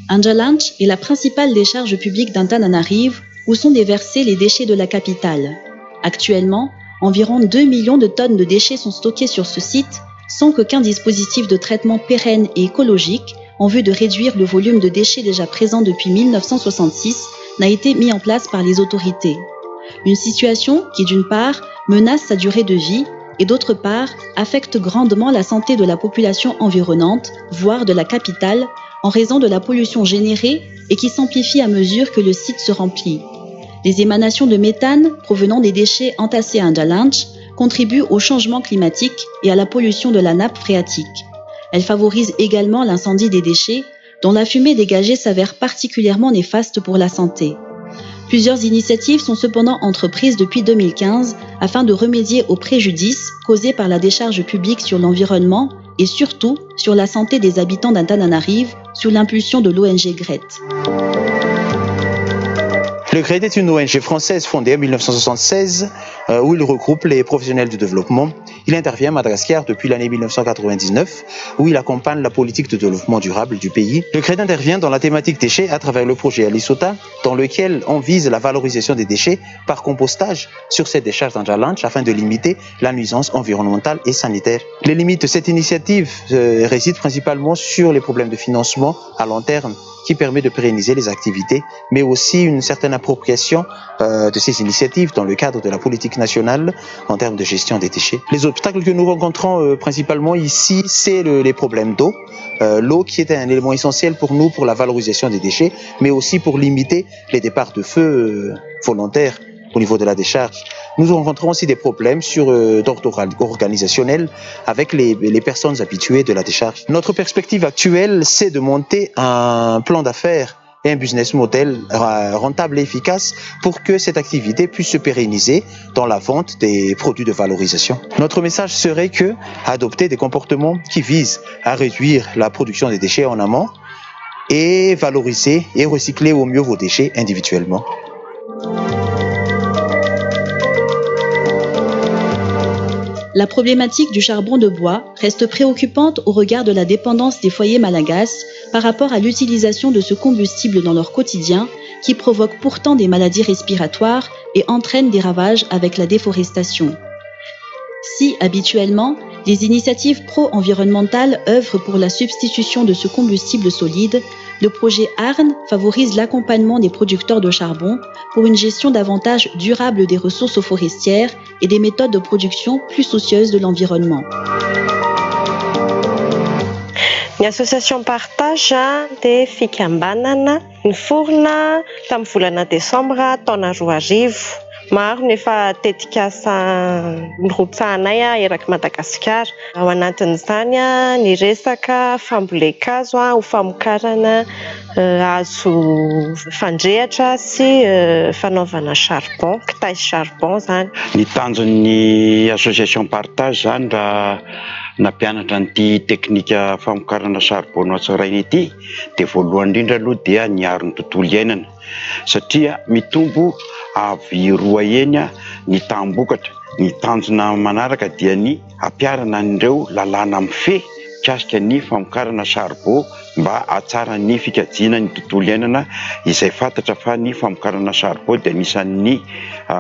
[SPEAKER 1] Anjalanche est la principale décharge publique d'Antananarivo où sont déversés les déchets de la capitale. Actuellement, environ 2 millions de tonnes de déchets sont stockés sur ce site sans qu'aucun dispositif de traitement pérenne et écologique en vue de réduire le volume de déchets déjà présent depuis 1966 n'a été mis en place par les autorités. Une situation qui, d'une part, menace sa durée de vie et d'autre part, affecte grandement la santé de la population environnante, voire de la capitale, en raison de la pollution générée et qui s'amplifie à mesure que le site se remplit. Les émanations de méthane provenant des déchets entassés à Anjalanche contribuent au changement climatique et à la pollution de la nappe phréatique. Elles favorisent également l'incendie des déchets, dont la fumée dégagée s'avère particulièrement néfaste pour la santé. Plusieurs initiatives sont cependant entreprises depuis 2015 afin de remédier aux préjudices causés par la décharge publique sur l'environnement et surtout sur la santé des habitants d'Antananarivo sous l'impulsion de l'ONG GRET.
[SPEAKER 5] Le GRET est une ONG française fondée en 1976 où il regroupe les professionnels du développement. Il intervient à Madagascar depuis l'année 1999 où il accompagne la politique de développement durable du pays. Le GRET intervient dans la thématique déchets à travers le projet Alisota dans lequel on vise la valorisation des déchets par compostage sur cette décharge d'Anjalanche afin de limiter la nuisance environnementale et sanitaire. Les limites de cette initiative résident principalement sur les problèmes de financement à long terme qui permet de pérenniser les activités, mais aussi une certaine appropriation de ces initiatives dans le cadre de la politique nationale en termes de gestion des déchets. Les obstacles que nous rencontrons principalement ici, c'est les problèmes d'eau. L'eau qui est un élément essentiel pour nous pour la valorisation des déchets, mais aussi pour limiter les départs de feu volontaires au niveau de la décharge. Nous rencontrons aussi des problèmes d'ordre organisationnel avec les personnes habituées de la décharge. Notre perspective actuelle, c'est de monter un plan d'affaires et un business model rentable et efficace pour que cette activité puisse se pérenniser dans la vente des produits de valorisation. Notre message serait que adopter des comportements qui visent à réduire la production des déchets en amont et valoriser et recycler au mieux vos déchets individuellement.
[SPEAKER 1] La problématique du charbon de bois reste préoccupante au regard de la dépendance des foyers malagasy par rapport à l'utilisation de ce combustible dans leur quotidien qui provoque pourtant des maladies respiratoires et entraîne des ravages avec la déforestation. Si, habituellement, les initiatives pro-environnementales œuvrent pour la substitution de ce combustible solide, le projet ARN favorise l'accompagnement des producteurs de charbon pour une gestion davantage durable des ressources forestières et des méthodes de production plus soucieuses de l'environnement.
[SPEAKER 12] Ny association Partage dia fikambanana niforona tamin'ny volana Desambra taona 2000. Maro ny efa tetikasa nirontsahanay eraky Madagasikara. Ao anatin'izany ny resaka fambolem-kazo ho famokarana hazo fandrehatra sy fanaovana charbon, kitay charbon zany.
[SPEAKER 13] Ny tanjon'ny association Partage zany raha nampianatra an'ity teknika famokarana charbon noatsaraina ity dia voalohany indrindra aloha dia niaro ny tontolo iainana satria mitombo avy roa eny ny tambokatra. Ny tanjona manaraka dia ny ampiarana an'ireo lalàna mifehy mikasika ny famokarana charbon mba hatsara ny fikajiana ny tontolo iainana izay fantatra fa ny famokarana charbon dia anisan'ny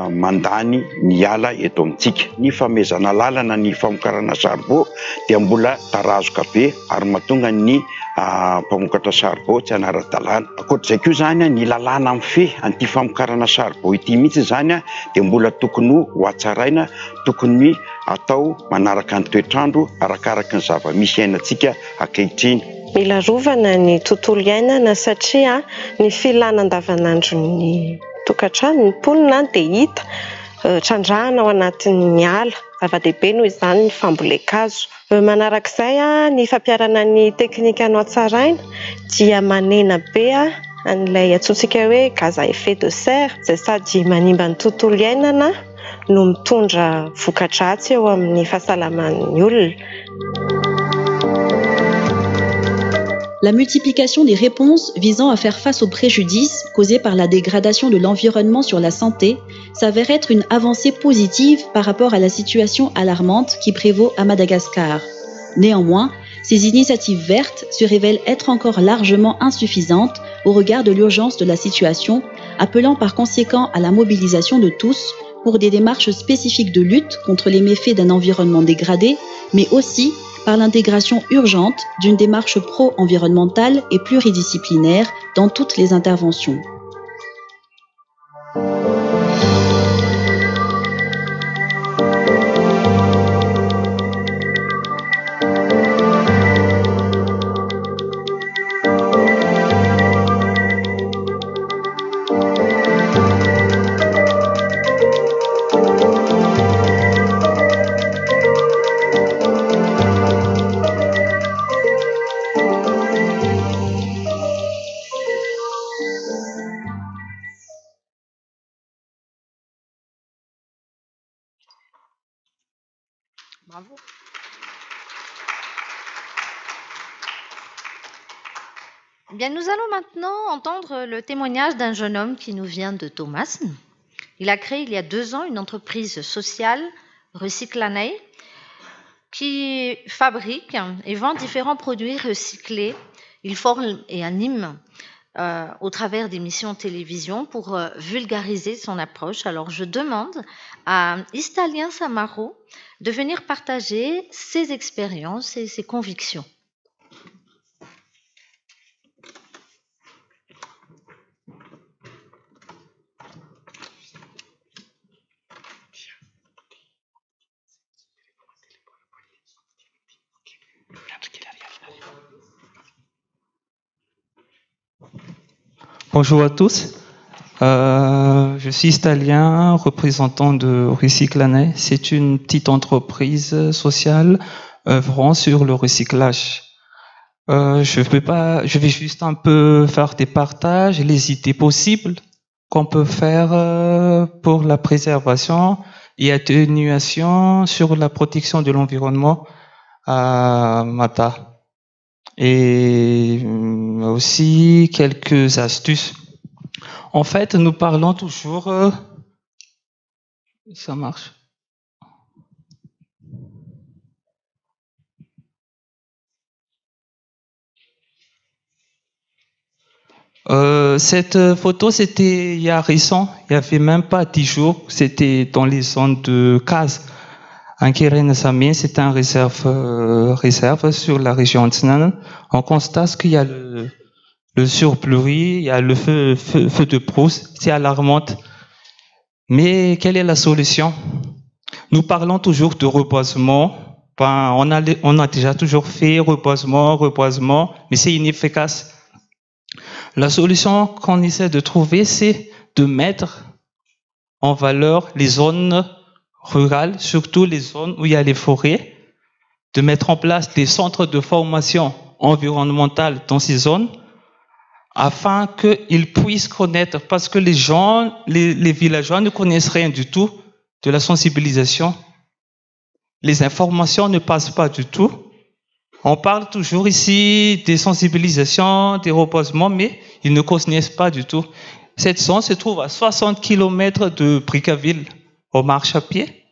[SPEAKER 13] mandany ny ala eto amintsika. Ny famezana lalana ny famokarana charbon dia mbola tarazoka be ary mahatonga ny mpamokatra charbon tsy anara-dalàna. Ankoatr'izay koa zany ny lalàna mifehy an'ity famokarana charbon ity mihitsy zany dia mbola tokony ho hatsaraina, tokony atao manaraka ny toetrandro arakaraka ny zava-misy iainantsika ankehitriny.
[SPEAKER 12] Mila rovana ny tontolo iainana satria ny filàna andavanandron'ny tokantrano ny mponina dia hita trandrahana ao anatin'ny ala. Zava-dehibe noho izany ny fambolem-kazo. Manarak'izay ny fampiarana ny teknika noatsaraina dia manena be an'ilay antsointsika hoe gaz à effet de serre izay sady manimba ny tontolo iainana no mitondra voka-dratsy eo amin'ny fahasalaman'ny olona.
[SPEAKER 1] La multiplication des réponses visant à faire face aux préjudices causés par la dégradation de l'environnement sur la santé s'avère être une avancée positive par rapport à la situation alarmante qui prévaut à Madagascar. Néanmoins, ces initiatives vertes se révèlent être encore largement insuffisantes au regard de l'urgence de la situation, appelant par conséquent à la mobilisation de tous pour des démarches spécifiques de lutte contre les méfaits d'un environnement dégradé, mais aussi par l'intégration urgente d'une démarche pro-environnementale et pluridisciplinaire dans toutes les interventions.
[SPEAKER 22] Bravo. Eh bien, nous allons maintenant entendre le témoignage d'un jeune homme qui nous vient de Thomas. Il a créé il y a 2 ans une entreprise sociale, Recyclanay, qui fabrique et vend différents produits recyclés. Il forme et anime au travers d'émissions télévision pour vulgariser son approche. Alors, je demande à Istalien Samaro de venir partager ses expériences et ses convictions.
[SPEAKER 14] Bonjour à tous. Je suis Istalien, représentant de Recyclanay. C'est une petite entreprise sociale œuvrant sur le recyclage. Je vais juste un peu faire des partages, les idées possibles qu'on peut faire pour la préservation et atténuation sur la protection de l'environnement à Mata. Et aussi quelques astuces. En fait, nous parlons toujours... ça marche. Cette photo, c'était il y a récent, il n'y avait même pas 10 jours, c'était dans les zones de Kaz. En Kéren-Samien, c'est un réserve sur la région de Snan. On constate qu'il y a le surpluvie, il y a le feu de brousse, c'est alarmant. Mais quelle est la solution? Nous parlons toujours de reboisement, Ben, on a déjà toujours fait reboisement, mais c'est inefficace. La solution qu'on essaie de trouver, c'est de mettre en valeur les zones rurales, surtout les zones où il y a les forêts, de mettre en place des centres de formation environnementale dans ces zones, afin qu'ils puissent connaître, parce que les gens, les villageois ne connaissent rien du tout de la sensibilisation. Les informations ne passent pas du tout. On parle toujours ici des sensibilisations, des reboisements, mais ils ne connaissent pas du tout. Cette zone se trouve à 60 km de Brickaville, au marche à pied.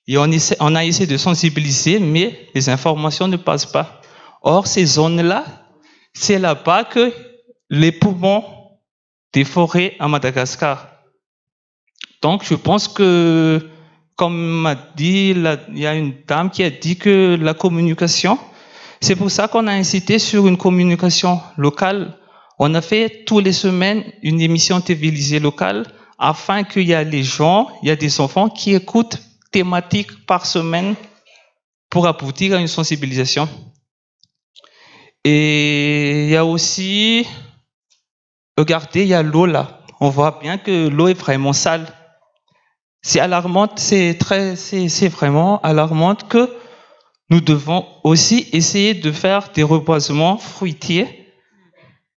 [SPEAKER 14] Et on a essayé de sensibiliser, mais les informations ne passent pas. Or, ces zones-là, c'est là-bas que les poumons des forêts à Madagascar. Donc, je pense que, comme m'a dit, il y a une dame qui a dit que la communication, c'est pour ça qu'on a incité sur une communication locale. On a fait tous les semaines une émission télévisée locale afin qu'il y ait les gens, il y a des enfants qui écoutent thématiques par semaine pour aboutir à une sensibilisation. Et il y a aussi, regardez, il y a l'eau là. On voit bien que l'eau est vraiment sale. C'est alarmant, c'est vraiment alarmant que nous devons aussi essayer de faire des reboisements fruitiers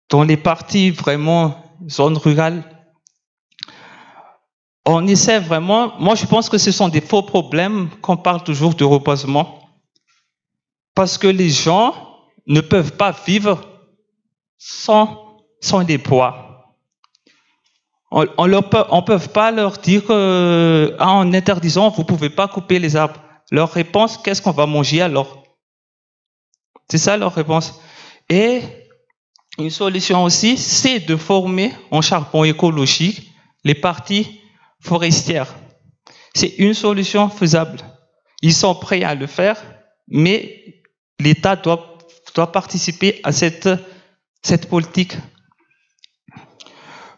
[SPEAKER 14] dans les parties vraiment zones rurales. On essaie vraiment, moi je pense que ce sont des faux problèmes qu'on parle toujours de reboisement. Parce que les gens ne peuvent pas vivre sans les bois. On ne peut pas leur dire en interdisant, vous ne pouvez pas couper les arbres. Leur réponse, qu'est-ce qu'on va manger alors? C'est ça leur réponse. Et une solution aussi, c'est de former en charbon écologique les parties forestières. C'est une solution faisable. Ils sont prêts à le faire, mais l'État doit participer à cette politique.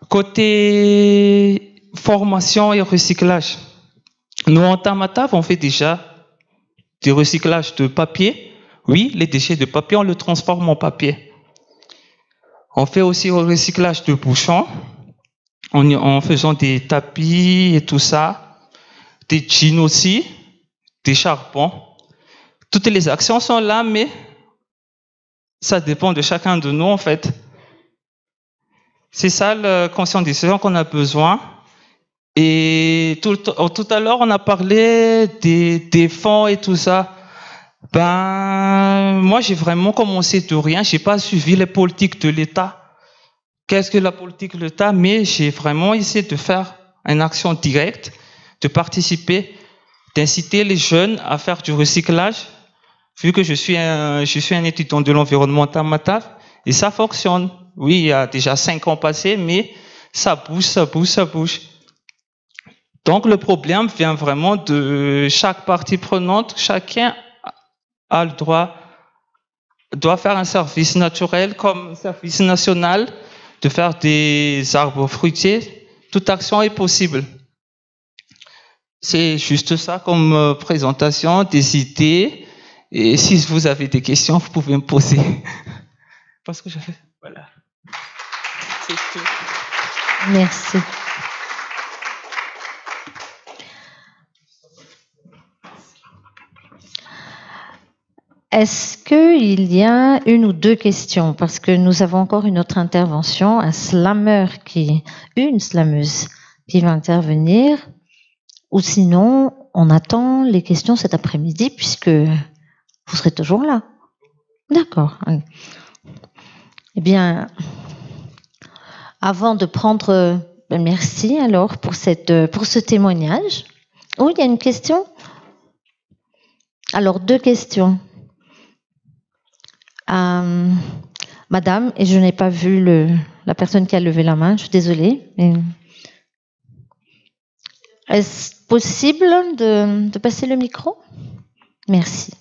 [SPEAKER 14] Côté formation et recyclage, nous en Tamatave, on fait déjà du recyclage de papier. Oui, les déchets de papier, on le transforme en papier. On fait aussi le recyclage de bouchons en faisant des tapis et tout ça, des jeans aussi, des charbons. Toutes les actions sont là, mais ça dépend de chacun de nous en fait. C'est ça la conscientisation qu'on a besoin. Et tout à l'heure, on a parlé des fonds et tout ça. Ben, moi, j'ai vraiment commencé de rien. J'ai pas suivi les politiques de l'État. Qu'est-ce que la politique de l'État? Mais j'ai vraiment essayé de faire une action directe, de participer, d'inciter les jeunes à faire du recyclage. Vu que je suis un étudiant de l'environnement Tamatave, et ça fonctionne. Oui, il y a déjà 5 ans passés, mais ça bouge. Donc le problème vient vraiment de chaque partie prenante. Chacun a le droit, doit faire un service naturel comme un service national, de faire des arbres fruitiers. Toute action est possible. C'est juste ça comme présentation, des idées. Et si vous avez des questions, vous pouvez me poser. Parce que j'avais... Voilà. C'est tout.
[SPEAKER 22] Merci. Est-ce qu'il y a une ou deux questions? Parce que nous avons encore une autre intervention, une slameuse qui va intervenir. Ou sinon, on attend les questions cet après-midi puisque vous serez toujours là. D'accord. Eh bien, avant de prendre... merci alors pour ce témoignage. Oh, il y a une question? Alors, 2 questions. Madame, et je n'ai pas vu la personne qui a levé la main, je suis désolée. Est-ce possible de passer le micro? Merci.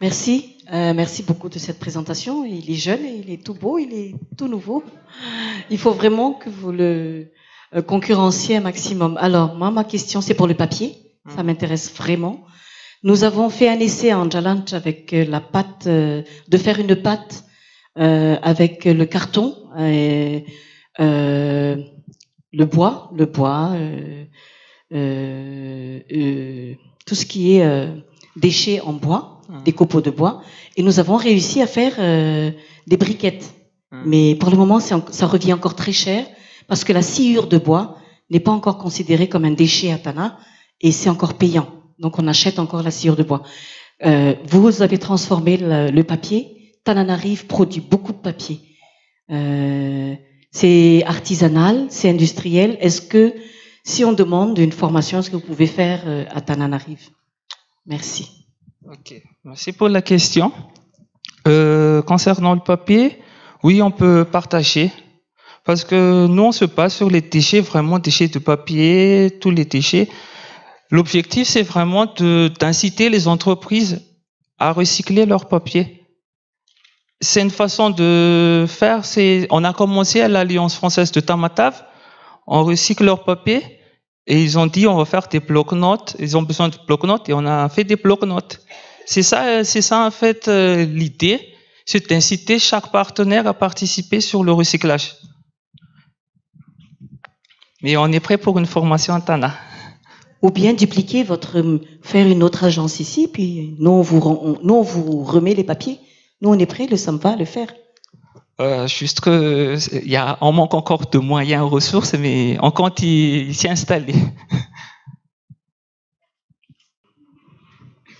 [SPEAKER 8] Merci. Merci beaucoup de cette présentation. Il est jeune, il est tout beau, il est tout nouveau. Il faut vraiment que vous le concurrencier un maximum. Alors, moi, ma question, c'est pour le papier. Ça m'intéresse vraiment. Nous avons fait un essai en challenge avec la pâte, de faire une pâte avec le carton, le bois, tout ce qui est déchets en bois, des copeaux de bois, et nous avons réussi à faire des briquettes. Mais pour le moment, ça revient encore très cher parce que la sciure de bois n'est pas encore considérée comme un déchet à Tana et c'est encore payant. Donc on achète encore la sciure de bois. Vous avez transformé le papier. Tananarive produit beaucoup de papier. C'est artisanal, c'est industriel. Est-ce que, si on demande une formation, est-ce que vous pouvez faire à Tananarive? Merci.
[SPEAKER 14] Ok, merci pour la question. Concernant le papier, oui, on peut partager. Parce que nous, on se base sur les déchets, vraiment déchets de papier, tous les déchets. L'objectif, c'est vraiment d'inciter les entreprises à recycler leur papier. C'est une façon de faire. On a commencé à l'Alliance française de Tamatave. On recycle leur papier et ils ont dit on va faire des bloc-notes. Ils ont besoin de bloc-notes et on a fait des bloc-notes. C'est ça en fait l'idée, c'est d'inciter chaque partenaire à participer sur le recyclage. Mais on est prêt pour une formation en Tana.
[SPEAKER 8] Ou bien dupliquer faire une autre agence ici, puis nous on vous remet les papiers. Nous on est prêt, le SAMVA à le faire.
[SPEAKER 14] Juste que on manque encore de moyens et ressources, mais on compte s'y installer.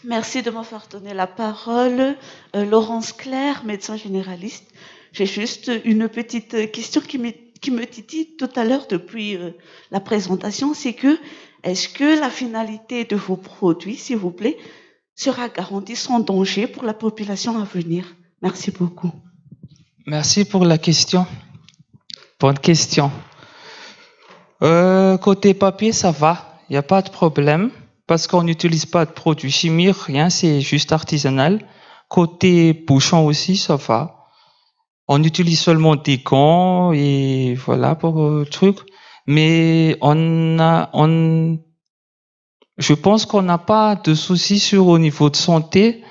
[SPEAKER 7] Merci de me faire donner la parole. Laurence Claire, médecin généraliste. J'ai juste une petite question qui me titille tout à l'heure depuis la présentation, c'est que est-ce que la finalité de vos produits, s'il vous plaît, sera garantie sans danger pour la population à venir? Merci beaucoup.
[SPEAKER 14] Merci pour la question. Bonne question. Côté papier, ça va. Il n'y a pas de problème parce qu'on n'utilise pas de produits chimiques, rien, c'est juste artisanal. Côté bouchon aussi, ça va. On utilise seulement des gants et voilà pour le truc. Mais je pense qu'on n'a pas de soucis au niveau de santé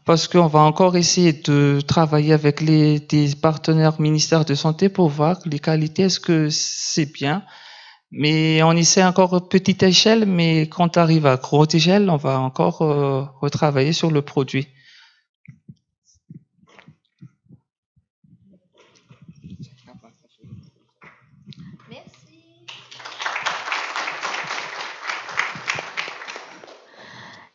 [SPEAKER 14] parce qu'on va encore essayer de travailler avec des partenaires ministères de santé pour voir les qualités, est-ce que c'est bien. Mais on essaie encore à petite échelle, mais quand on arrive à grosse échelle, on va encore retravailler sur le produit.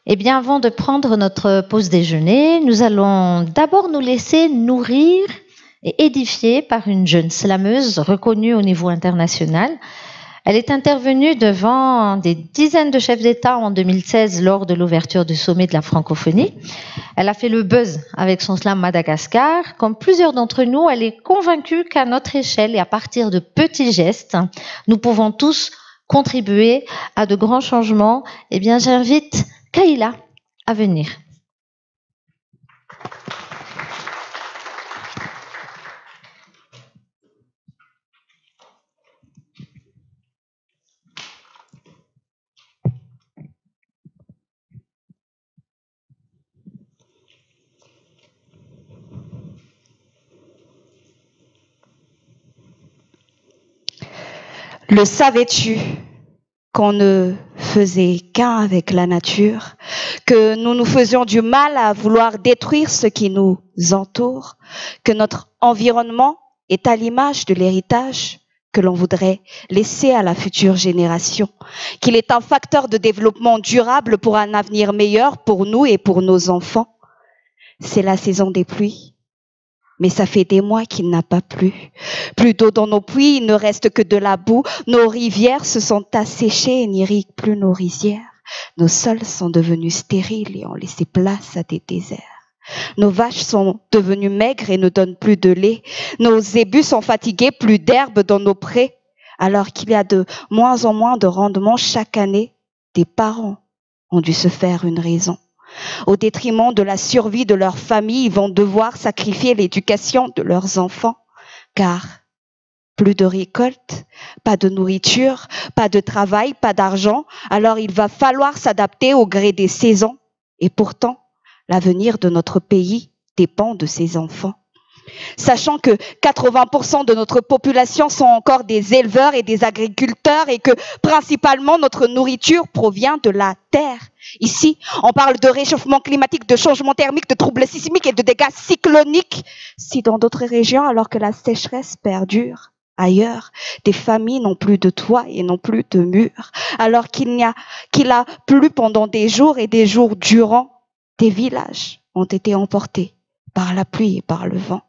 [SPEAKER 22] Eh bien, avant de prendre notre pause déjeuner, nous allons d'abord nous laisser nourrir et édifier par une jeune slameuse reconnue au niveau international. Elle est intervenue devant des dizaines de chefs d'État en 2016 lors de l'ouverture du sommet de la francophonie. Elle a fait le buzz avec son slam Madagascar. Comme plusieurs d'entre nous, elle est convaincue qu'à notre échelle et à partir de petits gestes, nous pouvons tous contribuer à de grands changements. Eh bien, j'invite Kaila à venir.
[SPEAKER 15] Le savais-tu qu'on ne faisait qu'un avec la nature, que nous nous faisions du mal à vouloir détruire ce qui nous entoure, que notre environnement est à l'image de l'héritage que l'on voudrait laisser à la future génération, qu'il est un facteur de développement durable pour un avenir meilleur pour nous et pour nos enfants. C'est la saison des pluies. Mais ça fait des mois qu'il n'a pas plu. Plus d'eau dans nos puits, il ne reste que de la boue. Nos rivières se sont asséchées et n'irriguent plus nos rizières. Nos sols sont devenus stériles et ont laissé place à des déserts. Nos vaches sont devenues maigres et ne donnent plus de lait. Nos zébus sont fatigués, plus d'herbe dans nos prés. Alors qu'il y a de moins en moins de rendement chaque année, des parents ont dû se faire une raison. Au détriment de la survie de leur famille, ils vont devoir sacrifier l'éducation de leurs enfants, car Plus de récolte, pas de nourriture, pas de travail, pas d'argent. Alors il va falloir s'adapter au gré des saisons. Et pourtant, l'avenir de notre pays dépend de ses enfants. Sachant que 80% de notre population sont encore des éleveurs et des agriculteurs et que principalement notre nourriture provient de la terre. Ici, on parle de réchauffement climatique, de changement thermique, de troubles sismiques et de dégâts cycloniques. Si dans d'autres régions, alors que la sécheresse perdure, ailleurs, des familles n'ont plus de toit et n'ont plus de murs, alors qu'il a plu pendant des jours et des jours durant, des villages ont été emportés par la pluie et par le vent.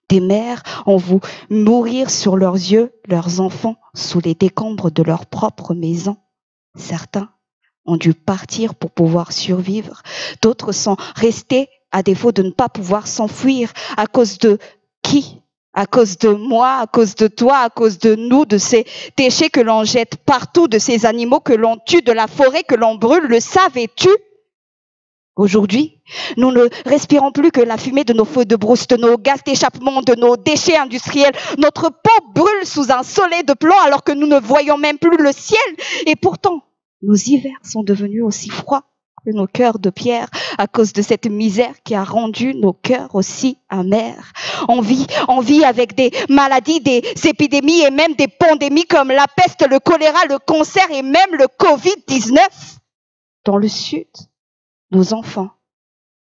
[SPEAKER 15] Des mères ont vu mourir sur leurs yeux leurs enfants sous les décombres de leur propre maison. Certains ont dû partir pour pouvoir survivre. D'autres sont restés à défaut de ne pas pouvoir s'enfuir. À cause de qui? À cause de moi, à cause de toi, à cause de nous, de ces déchets que l'on jette partout, de ces animaux que l'on tue, de la forêt que l'on brûle. Le savais-tu? Aujourd'hui, nous ne respirons plus que la fumée de nos feux de brousse, de nos gaz d'échappement, de nos déchets industriels. Notre peau brûle sous un soleil de plomb alors que nous ne voyons même plus le ciel. Et pourtant, nos hivers sont devenus aussi froids que nos cœurs de pierre à cause de cette misère qui a rendu nos cœurs aussi amers. On vit avec des maladies, des épidémies et même des pandémies comme la peste, le choléra, le cancer et même le Covid-19. Dans le sud, nos enfants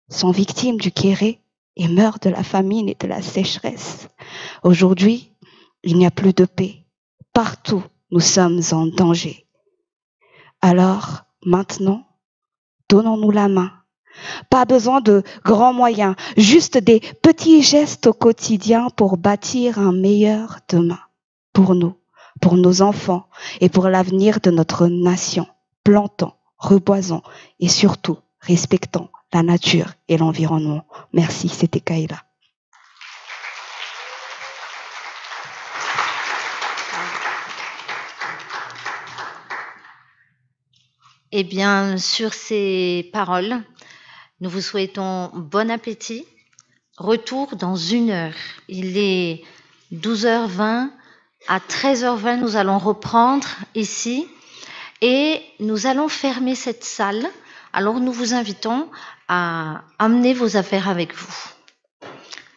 [SPEAKER 15] sont victimes du kéré et meurent de la famine et de la sécheresse. Aujourd'hui, il n'y a plus de paix. Partout, nous sommes en danger. Alors, maintenant, donnons-nous la main. Pas besoin de grands moyens, juste des petits gestes au quotidien pour bâtir un meilleur demain. Pour nous, pour nos enfants et pour l'avenir de notre nation. Plantons, reboisons et surtout, respectons la nature et l'environnement. Merci, c'était Kaila.
[SPEAKER 22] Eh bien, sur ces paroles, nous vous souhaitons bon appétit. Retour dans 1 heure. Il est 12h20. À 13h20, nous allons reprendre ici et nous allons fermer cette salle. Alors, nous vous invitons à amener vos affaires avec vous.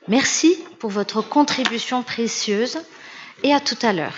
[SPEAKER 22] Merci pour votre contribution précieuse et à tout à l'heure.